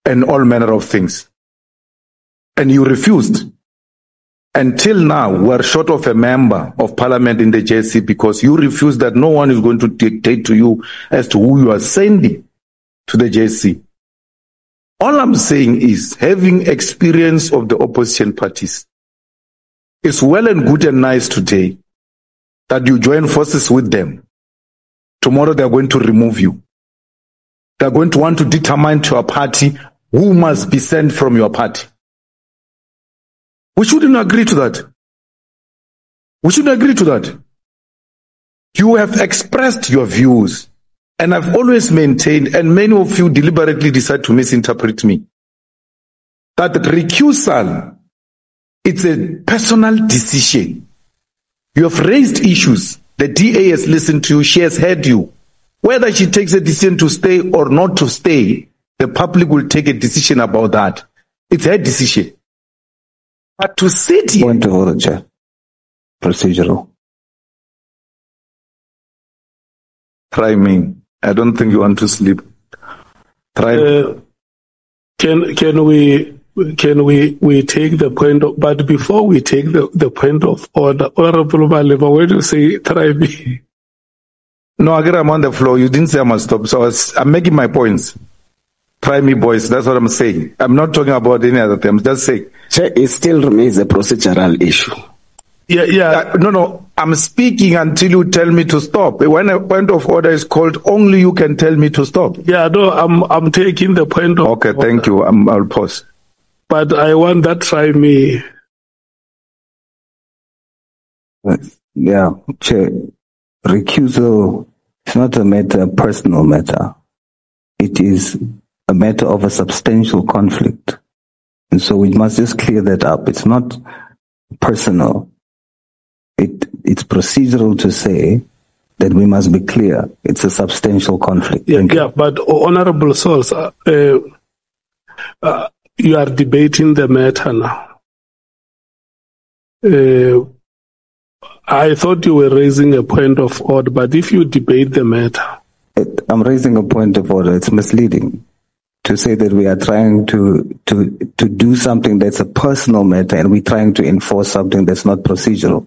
and all manner of things. And you refused. Until now, we are short of a member of parliament in the JSC because you refused that no one is going to dictate to you as to who you are sending to the JSC. All I'm saying is, having experience of the opposition parties, it's well and good and nice today that you join forces with them. Tomorrow they're going to remove you. They're going to want to determine to your party who must be sent from your party. We shouldn't agree to that. We shouldn't agree to that. You have expressed your views. And I've always maintained, and many of you deliberately decide to misinterpret me, that recusal It's a personal decision. You have raised issues. The DA has listened to you. She has heard you. Whether she takes a decision to stay or not to stay, the public will take a decision about that. It's her decision. But to sit here... Point of order, Chair. Procedural. Try me. I don't think you want to sleep. Try. Can we take the point of, but before we take the point of order, Honorable Malema, when you say try me? No, I'm on the floor. You didn't say I must stop. So I'm making my points. Try me, boys. That's what I'm saying. I'm not talking about any other thing. I'm just saying. It still remains a procedural issue. Yeah. No. I'm speaking until you tell me to stop. When a point of order is called, only you can tell me to stop. Yeah, no, I'm taking the point of order. Okay, thank you. I'll pause. But I want that try me. Yeah, Chair. Recusal is not a personal matter. It is a matter of a substantial conflict. And so we must just clear that up. It's not personal. It's procedural to say that we must be clear. It's a substantial conflict. Yeah, but Honorable Souls, you are debating the matter now. I thought you were raising a point of order, but if you debate the matter... I'm raising a point of order. It's misleading to say that we are trying to do something that's a personal matter and we're trying to enforce something that's not procedural.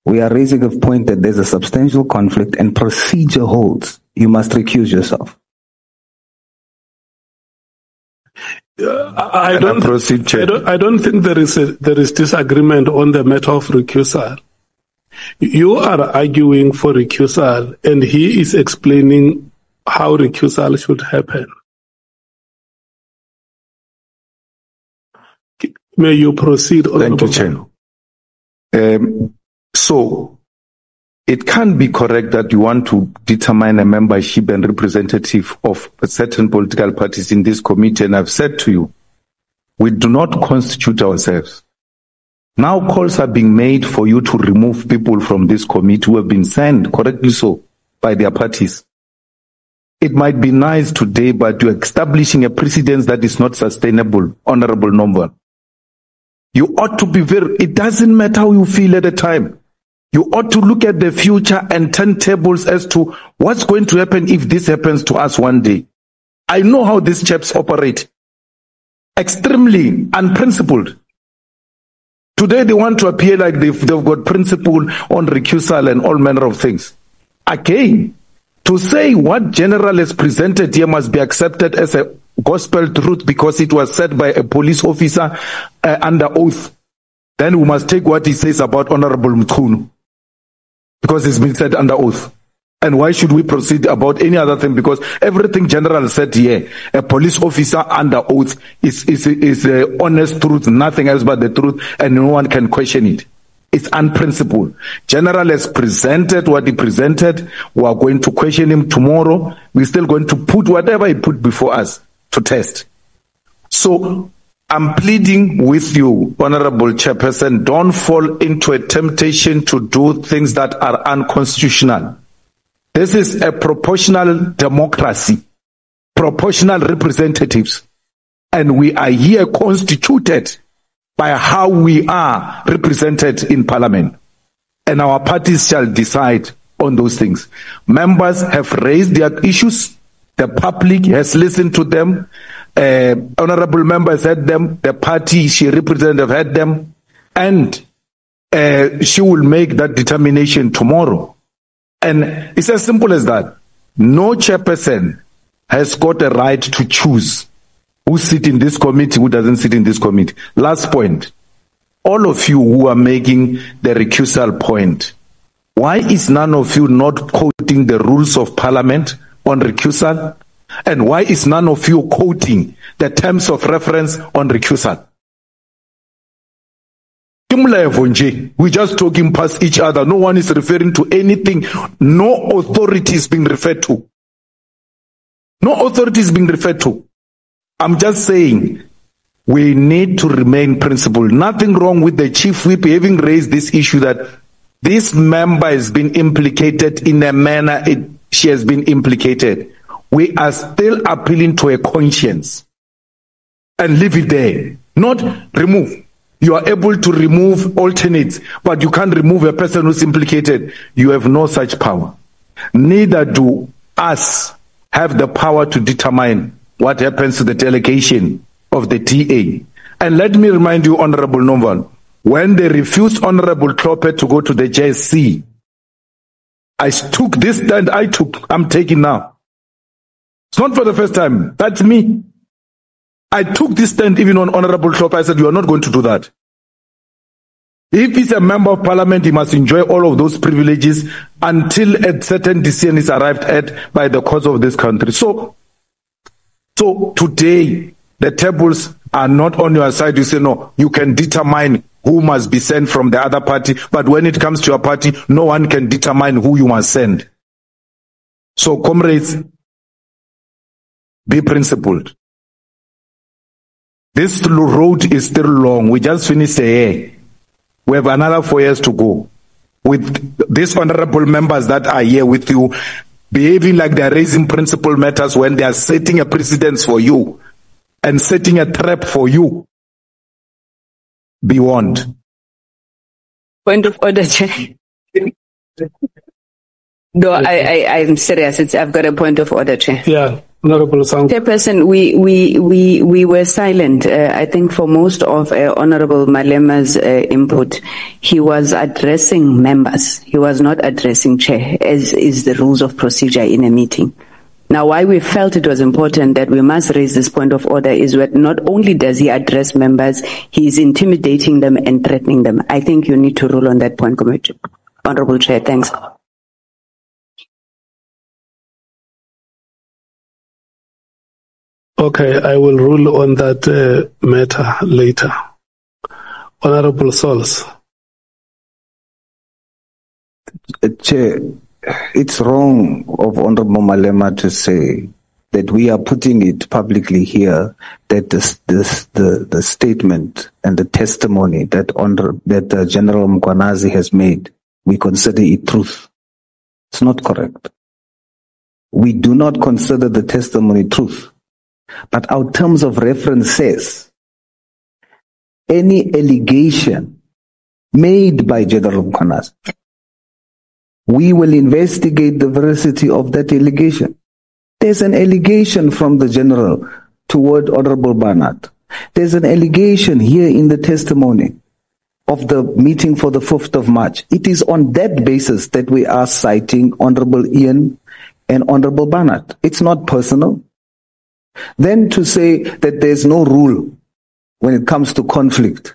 We are raising a point that there's a substantial conflict and procedure holds. You must recuse yourself. I don't think there is disagreement on the matter of recusal. You are arguing for recusal, and he is explaining how recusal should happen. May you proceed? Thank you, Chair. So, it can't be correct that you want to determine a membership and representative of certain political parties in this committee, and I've said to you, we do not constitute ourselves. Now calls are being made for you to remove people from this committee who have been sent, correctly so, by their parties. It might be nice today, but you're establishing a precedence that is not sustainable, Honorable Nomba. You ought to be it doesn't matter how you feel at the time. You ought to look at the future and turn tables as to what's going to happen if this happens to us one day. I know how these chaps operate. Extremely unprincipled. Today they want to appear like they've got principle on recusal and all manner of things. Again, to say what General has presented here must be accepted as a gospel truth because it was said by a police officer under oath, then we must take what he says about Honorable Mkhunu because it's been said under oath. And why should we proceed about any other thing? Because everything General said here, a police officer under oath is honest truth, nothing else but the truth, and no one can question it. It's unprincipled. General has presented what he presented. We are going to question him tomorrow. We're still going to put whatever he put before us to test. So I'm pleading with you, Honorable Chairperson, don't fall into a temptation to do things that are unconstitutional. This is a proportional democracy, proportional representatives, and we are here constituted by how we are represented in Parliament, and our parties shall decide on those things. Members have raised their issues, the public has listened to them, honorable members had them, the party she represents have had them, and she will make that determination tomorrow. And it's as simple as that. No chairperson has got a right to choose who sits in this committee, who doesn't sit in this committee. Last point. All of you who are making the recusal point, why is none of you not quoting the rules of Parliament on recusal? And why is none of you quoting the terms of reference on recusal? We're just talking past each other. No one is referring to anything. No authority is being referred to. No authority is being referred to. I'm just saying, we need to remain principled. Nothing wrong with the chief whip having raised this issue that this member has been implicated in a manner she has been implicated. We are still appealing to a conscience and leave it there. Not remove. You are able to remove alternates, but you can't remove a person who's implicated. You have no such power. Neither do us have the power to determine what happens to the delegation of the TA. And let me remind you, Honorable Noval, when they refused Honorable Klope to go to the JSC, I took this stand I'm taking now. It's not for the first time. That's me. I took this stand even on Honorable Klope. I said, you are not going to do that. If he's a member of parliament, he must enjoy all of those privileges until a certain decision is arrived at by the courts of this country. So today, the tables are not on your side. You say, no, you can determine who must be sent from the other party. But when it comes to your party, no one can determine who you must send. So, comrades, be principled. This road is still long. We just finished a year. We have another 4 years to go. With these honorable members that are here with you, behaving like they are raising principal matters when they are setting a precedence for you and setting a trap for you. Be warned. Point of order, Chair. No, I'm serious. I've got a point of order, Chair. Yeah. Honorable Sang. Chairperson, we were silent. I think for most of Honorable Malema's input, he was addressing members. He was not addressing Chair, as is the rules of procedure in a meeting. Now, why we felt it was important that we must raise this point of order is that not only does he address members, he is intimidating them and threatening them. I think you need to rule on that point, Honorable Chair. Thanks. Okay, I will rule on that matter later. Honorable Sols. Chair, it's wrong of Honorable Malema to say that we are putting it publicly here that the statement and the testimony that General uMkhwanazi has made, we consider it truth. It's not correct. We do not consider the testimony truth. But our terms of reference says any allegation made by General uMkhwanazi, we will investigate the veracity of that allegation. There's an allegation from the General toward Honorable Barnard. There's an allegation here in the testimony of the meeting for the 5th of March. It is on that basis that we are citing Honorable Ian and Honorable Barnard. It's not personal. Then to say that there's no rule when it comes to conflict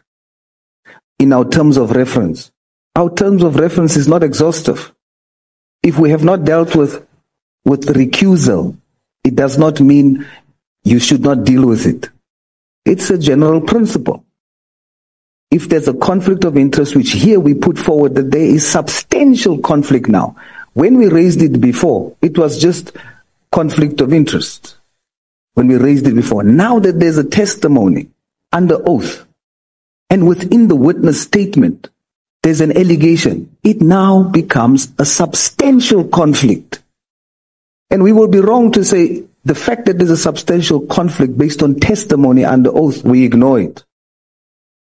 in our terms of reference. Our terms of reference is not exhaustive. If we have not dealt with recusal, it does not mean you should not deal with it. It's a general principle. If there's a conflict of interest, which here we put forward that there is substantial conflict now. When we raised it before, it was just conflict of interest. When we raised it before. Now that there's a testimony under oath, and within the witness statement, there's an allegation, it now becomes a substantial conflict. And we will be wrong to say the fact that there's a substantial conflict based on testimony under oath, we ignore it.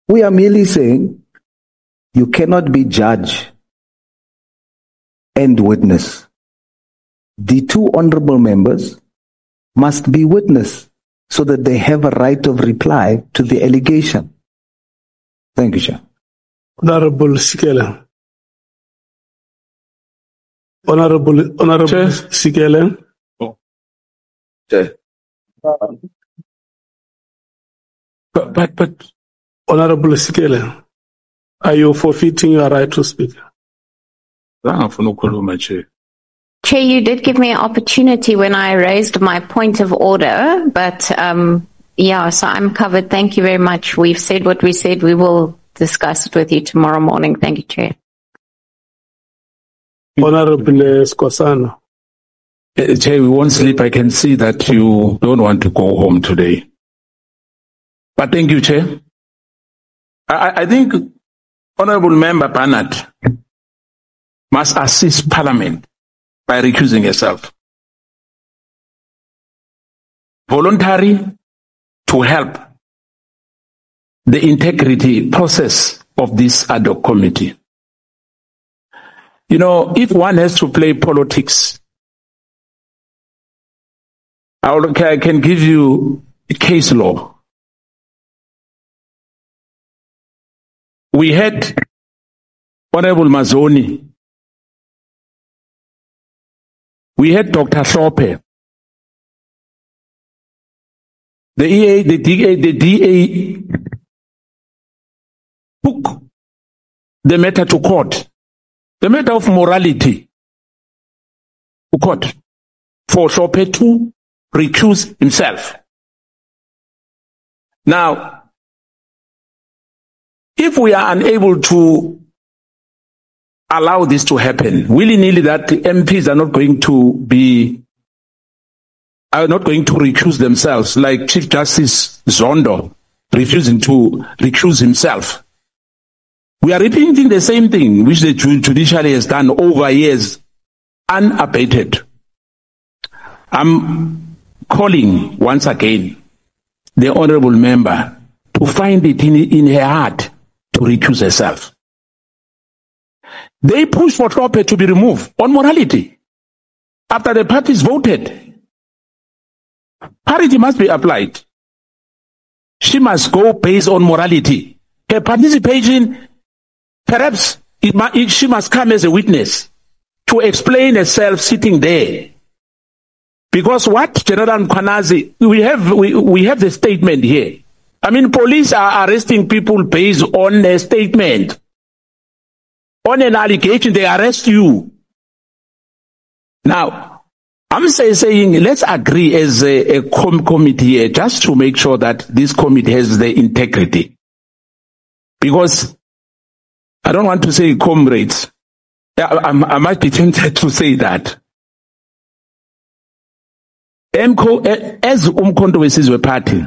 We are merely saying you cannot be judge and witness. The two honorable members must be witness so that they have a right of reply to the allegation. Thank you, Chair. Honorable Sikele. Honorable Sikele. Oh. Chair. But Honorable Sikele, are you forfeiting your right to speak? Chair, you did give me an opportunity when I raised my point of order, but so I'm covered. Thank you very much. We've said what we said. We will discuss it with you tomorrow morning. Thank you, Chair. Honorable Skosana. Chair, we won't sleep. I can see that you don't want to go home today. But thank you, Chair. I think Honourable Member Barnard must assist Parliament by recusing herself. Voluntary to help the integrity process of this ad hoc committee. You know, if one has to play politics, I can give you case law. We had Honorable Mazzoni. We had Dr. Sope. The DA took the matter to court. The matter of morality to court for Sope to recuse himself. Now, if we are unable to allow this to happen, willy-nilly that MPs are not going to recuse themselves, like Chief Justice Zondo refusing to recuse himself. We are repeating the same thing which the judiciary has done over years, unabated. I'm calling once again the honourable member to find it in her heart to recuse herself. They pushed for Sope to be removed on morality. After the parties voted, parity must be applied. She must go based on morality. Her participation, perhaps she must come as a witness to explain herself sitting there. Because what General uMkhwanazi, we have the statement here. I mean, police are arresting people based on a statement. On an allegation, they arrest you. Now, I'm saying let's agree as a committee here just to make sure that this committee has the integrity. Because I don't want to say comrades. I might be tempted to say that. As uMkhwanazi party,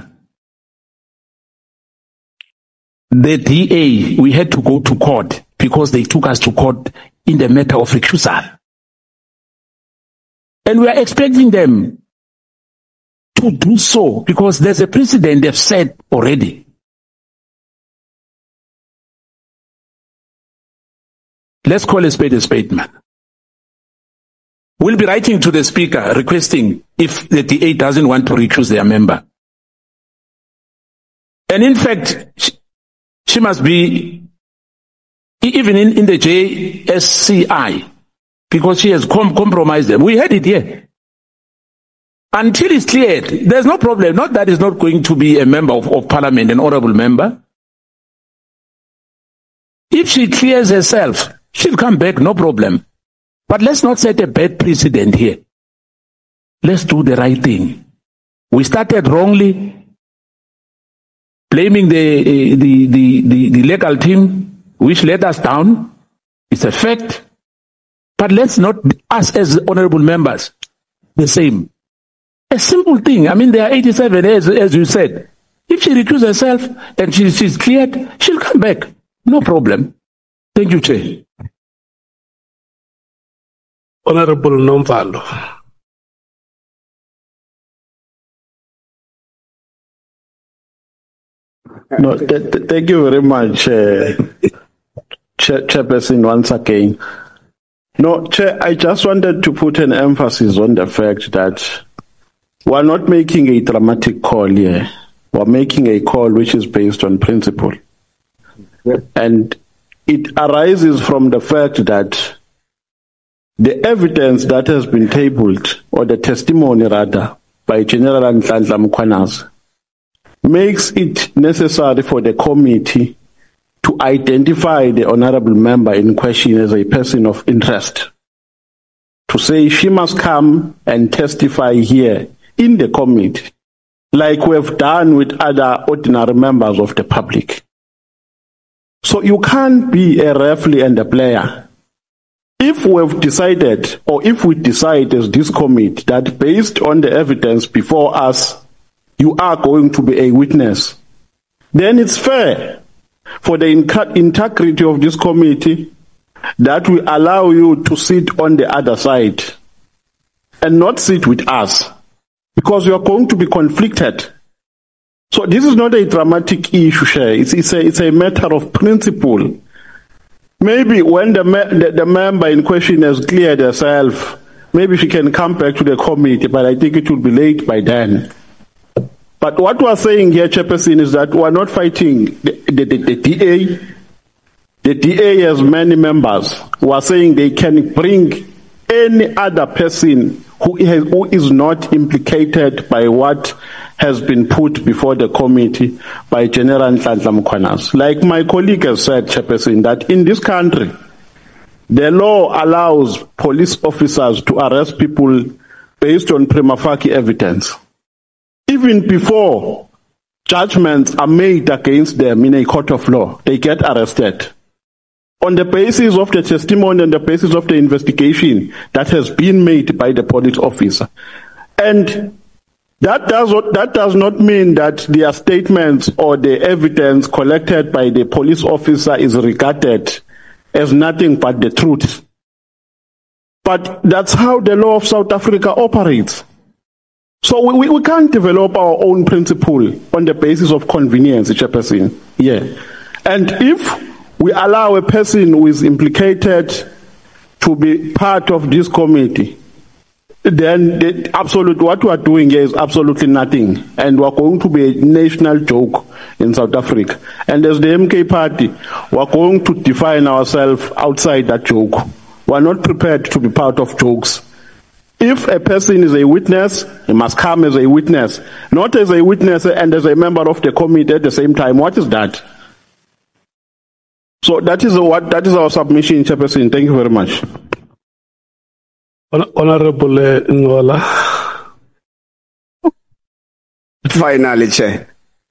the DA, we had to go to court because they took us to court in the matter of recusal. And we are expecting them to do so because there's a precedent they've said already. Let's call a spade, man. We'll be writing to the Speaker requesting if the DA doesn't want to recuse their member. And in fact, she must be even in the JSCI because she has compromised them. We had it here. Until it's cleared, there's no problem. Not that it's not going to be a member of Parliament, an honourable member. If she clears herself, she'll come back, no problem. But let's not set a bad precedent here. Let's do the right thing. We started wrongly, blaming the legal team, which let us down. It's a fact. But let's not, us as honourable members, the same. A simple thing. I mean, there are 87, as you said. If she recuses herself and she's cleared, she'll come back. No problem. Thank you, Chair. Honorable Nomvalo. No, thank you very much, Chairperson, once again. No, Chair, I just wanted to put an emphasis on the fact that we're not making a dramatic call here. We're making a call which is based on principle. And it arises from the fact that the evidence that has been tabled, or the testimony rather, by General uMkhwanazi, makes it necessary for the committee to identify the honourable member in question as a person of interest. To say she must come and testify here in the committee, like we've done with other ordinary members of the public. So you can't be a referee and a player. If we've decided, or if we decide as this committee, that based on the evidence before us, you are going to be a witness, then it's fair for the integrity of this committee that we allow you to sit on the other side and not sit with us, because you are going to be conflicted. So this is not a dramatic issue, Chair. It's a matter of principle. Maybe when the member in question has cleared herself, maybe she can come back to the committee, but I think it will be late by then. But what we are saying here, Chairperson, is that we are not fighting the DA. The DA has many members who are saying they can bring any other person who is not implicated by what has been put before the committee by General umKhwanazi. Like my colleague has said, Chairperson, that in this country, the law allows police officers to arrest people based on prima facie evidence. Even before judgments are made against them in a court of law, they get arrested on the basis of the testimony and the basis of the investigation that has been made by the police officer. And that does not mean that their statements or the evidence collected by the police officer is regarded as nothing but the truth. But that's how the law of South Africa operates. So we can't develop our own principle on the basis of convenience, Chairperson. Yeah. And if we allow a person who is implicated to be part of this committee, then what we are doing here is absolutely nothing. And we are going to be a national joke in South Africa. And as the MK party, we are going to define ourselves outside that joke. We are not prepared to be part of jokes. If a person is a witness, he must come as a witness, not as a witness and as a member of the committee at the same time. What is that? So that is our submission, Chairperson. Thank you very much. Honorable Ngola. Finally, Chair.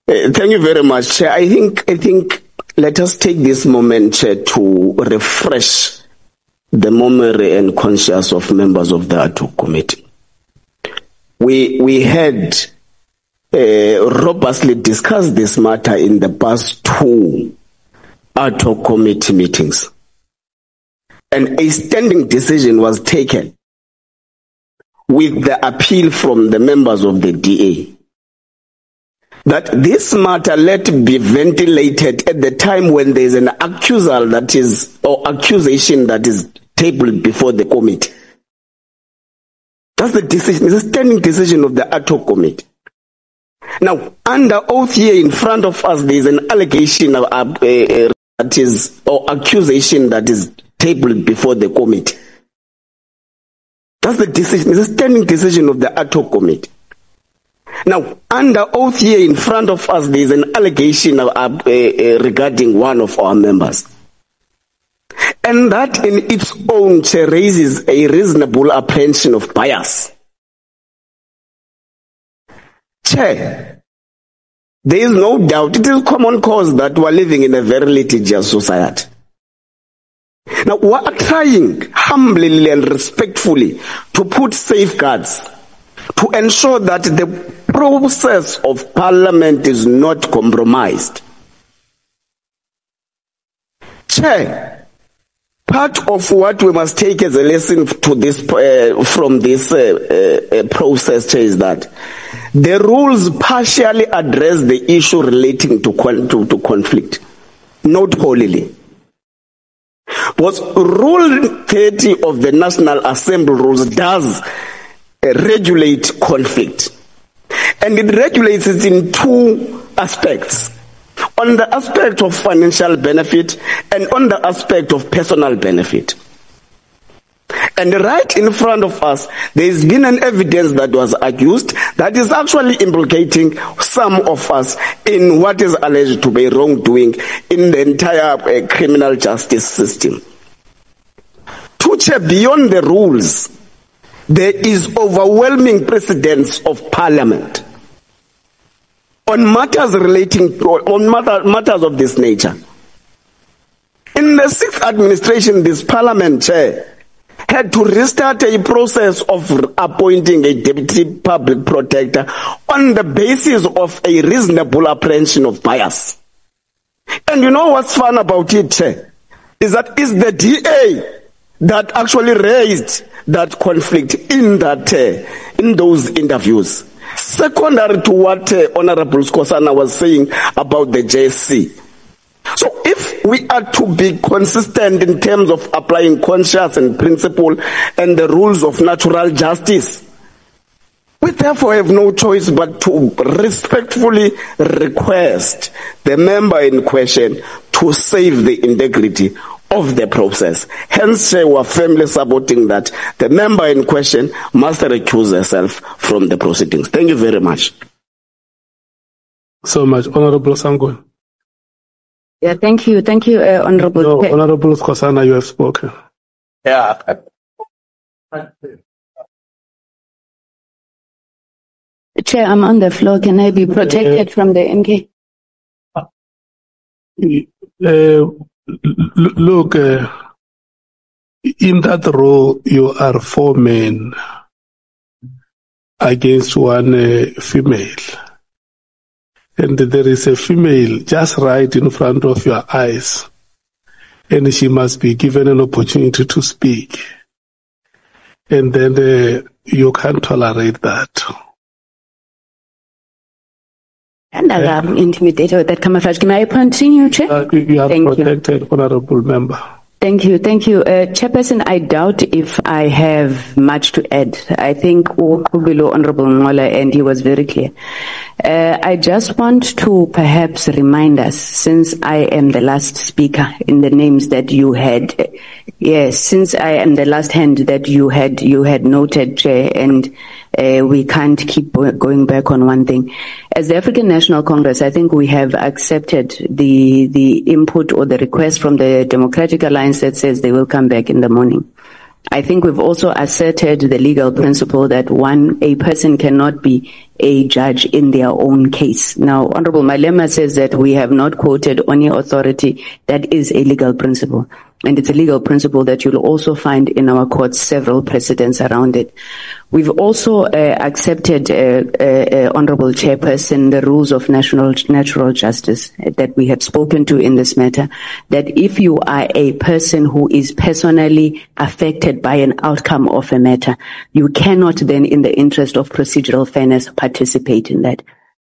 Thank you very much, Chair. I think let us take this moment, Chair, to refresh the memory and conscience of members of the ad hoc committee. We had robustly discussed this matter in the past 2 ad hoc committee meetings, and a standing decision was taken with the appeal from the members of the DA that this matter let be ventilated at the time when there is an accusal that is, or accusation that is tabled before the committee. That's the decision. It's a standing decision of the ad hoc committee. Now, under oath here in front of us, there is an allegation of, that is, or accusation that is tabled before the committee. That's the decision. It's a standing decision of the ad hoc committee. Now, under oath here in front of us, there is an allegation of, regarding one of our members. And that in its own raises a reasonable apprehension of bias. Chair, there is no doubt, it is common cause that we are living in a very litigious society. Now, we are trying humbly and respectfully to put safeguards to ensure that the process of Parliament is not compromised. Chair, part of what we must take as a lesson to this, from this process is that the rules partially address the issue relating to conflict, not wholly. But Rule 30 of the National Assembly rules does regulate conflict. And it regulates it in 2 aspects. On the aspect of financial benefit and on the aspect of personal benefit. And right in front of us, there has been an evidence that was accused that is actually implicating some of us in what is alleged to be wrongdoing in the entire criminal justice system. To check beyond the rules, there is overwhelming precedence of Parliament on matters relating to, matters of this nature. In the 6th administration, this Parliament, Chair, had to restart a process of appointing a deputy public protector on the basis of a reasonable apprehension of bias. And you know what's fun about it, is that it's the DA that actually raised that conflict in those interviews. Secondary to what Honorable Skosana was saying about the JSC. So if we are to be consistent in terms of applying conscience and principle and the rules of natural justice, we therefore have no choice but to respectfully request the member in question to save the integrity of the process. Hence, we are firmly supporting that the member in question must recuse herself from the proceedings. Thank you very much. So much. Honorable Sangon. Yeah, thank you. Thank you, Honorable. No, Honorable Skosana, you have spoken. Yeah. Chair, I'm on the floor. Can I be protected from the MK? Look, in that row, you are 4 men against 1 female. And there is a female just right in front of your eyes. And she must be given an opportunity to speak. And then you can't tolerate that. And I'm intimidated with that camouflage. Can I continue, Chair? You are protected, Honorable Member. Thank you. Thank you. Chairperson, I doubt if I have much to add. I think below Honorable Mola, and he was very clear. I just want to perhaps remind us, since I am the last speaker in the names that you had, yes, since I am the last hand that you had noted, Chair, and we can't keep going back on one thing. As the African National Congress, I think we have accepted the input or the request from the Democratic Alliance that says they will come back in the morning. I think we've also asserted the legal principle that a person cannot be a judge in their own case. Now, Honorable Malema says that we have not quoted any authority. That is a legal principle. And it's a legal principle that you'll also find in our courts several precedents around it. We've also accepted, Honorable Chairperson, the rules of natural justice that we had spoken to in this matter, that if you are a person who is personally affected by an outcome of a matter, you cannot then, in the interest of procedural fairness, participate in that.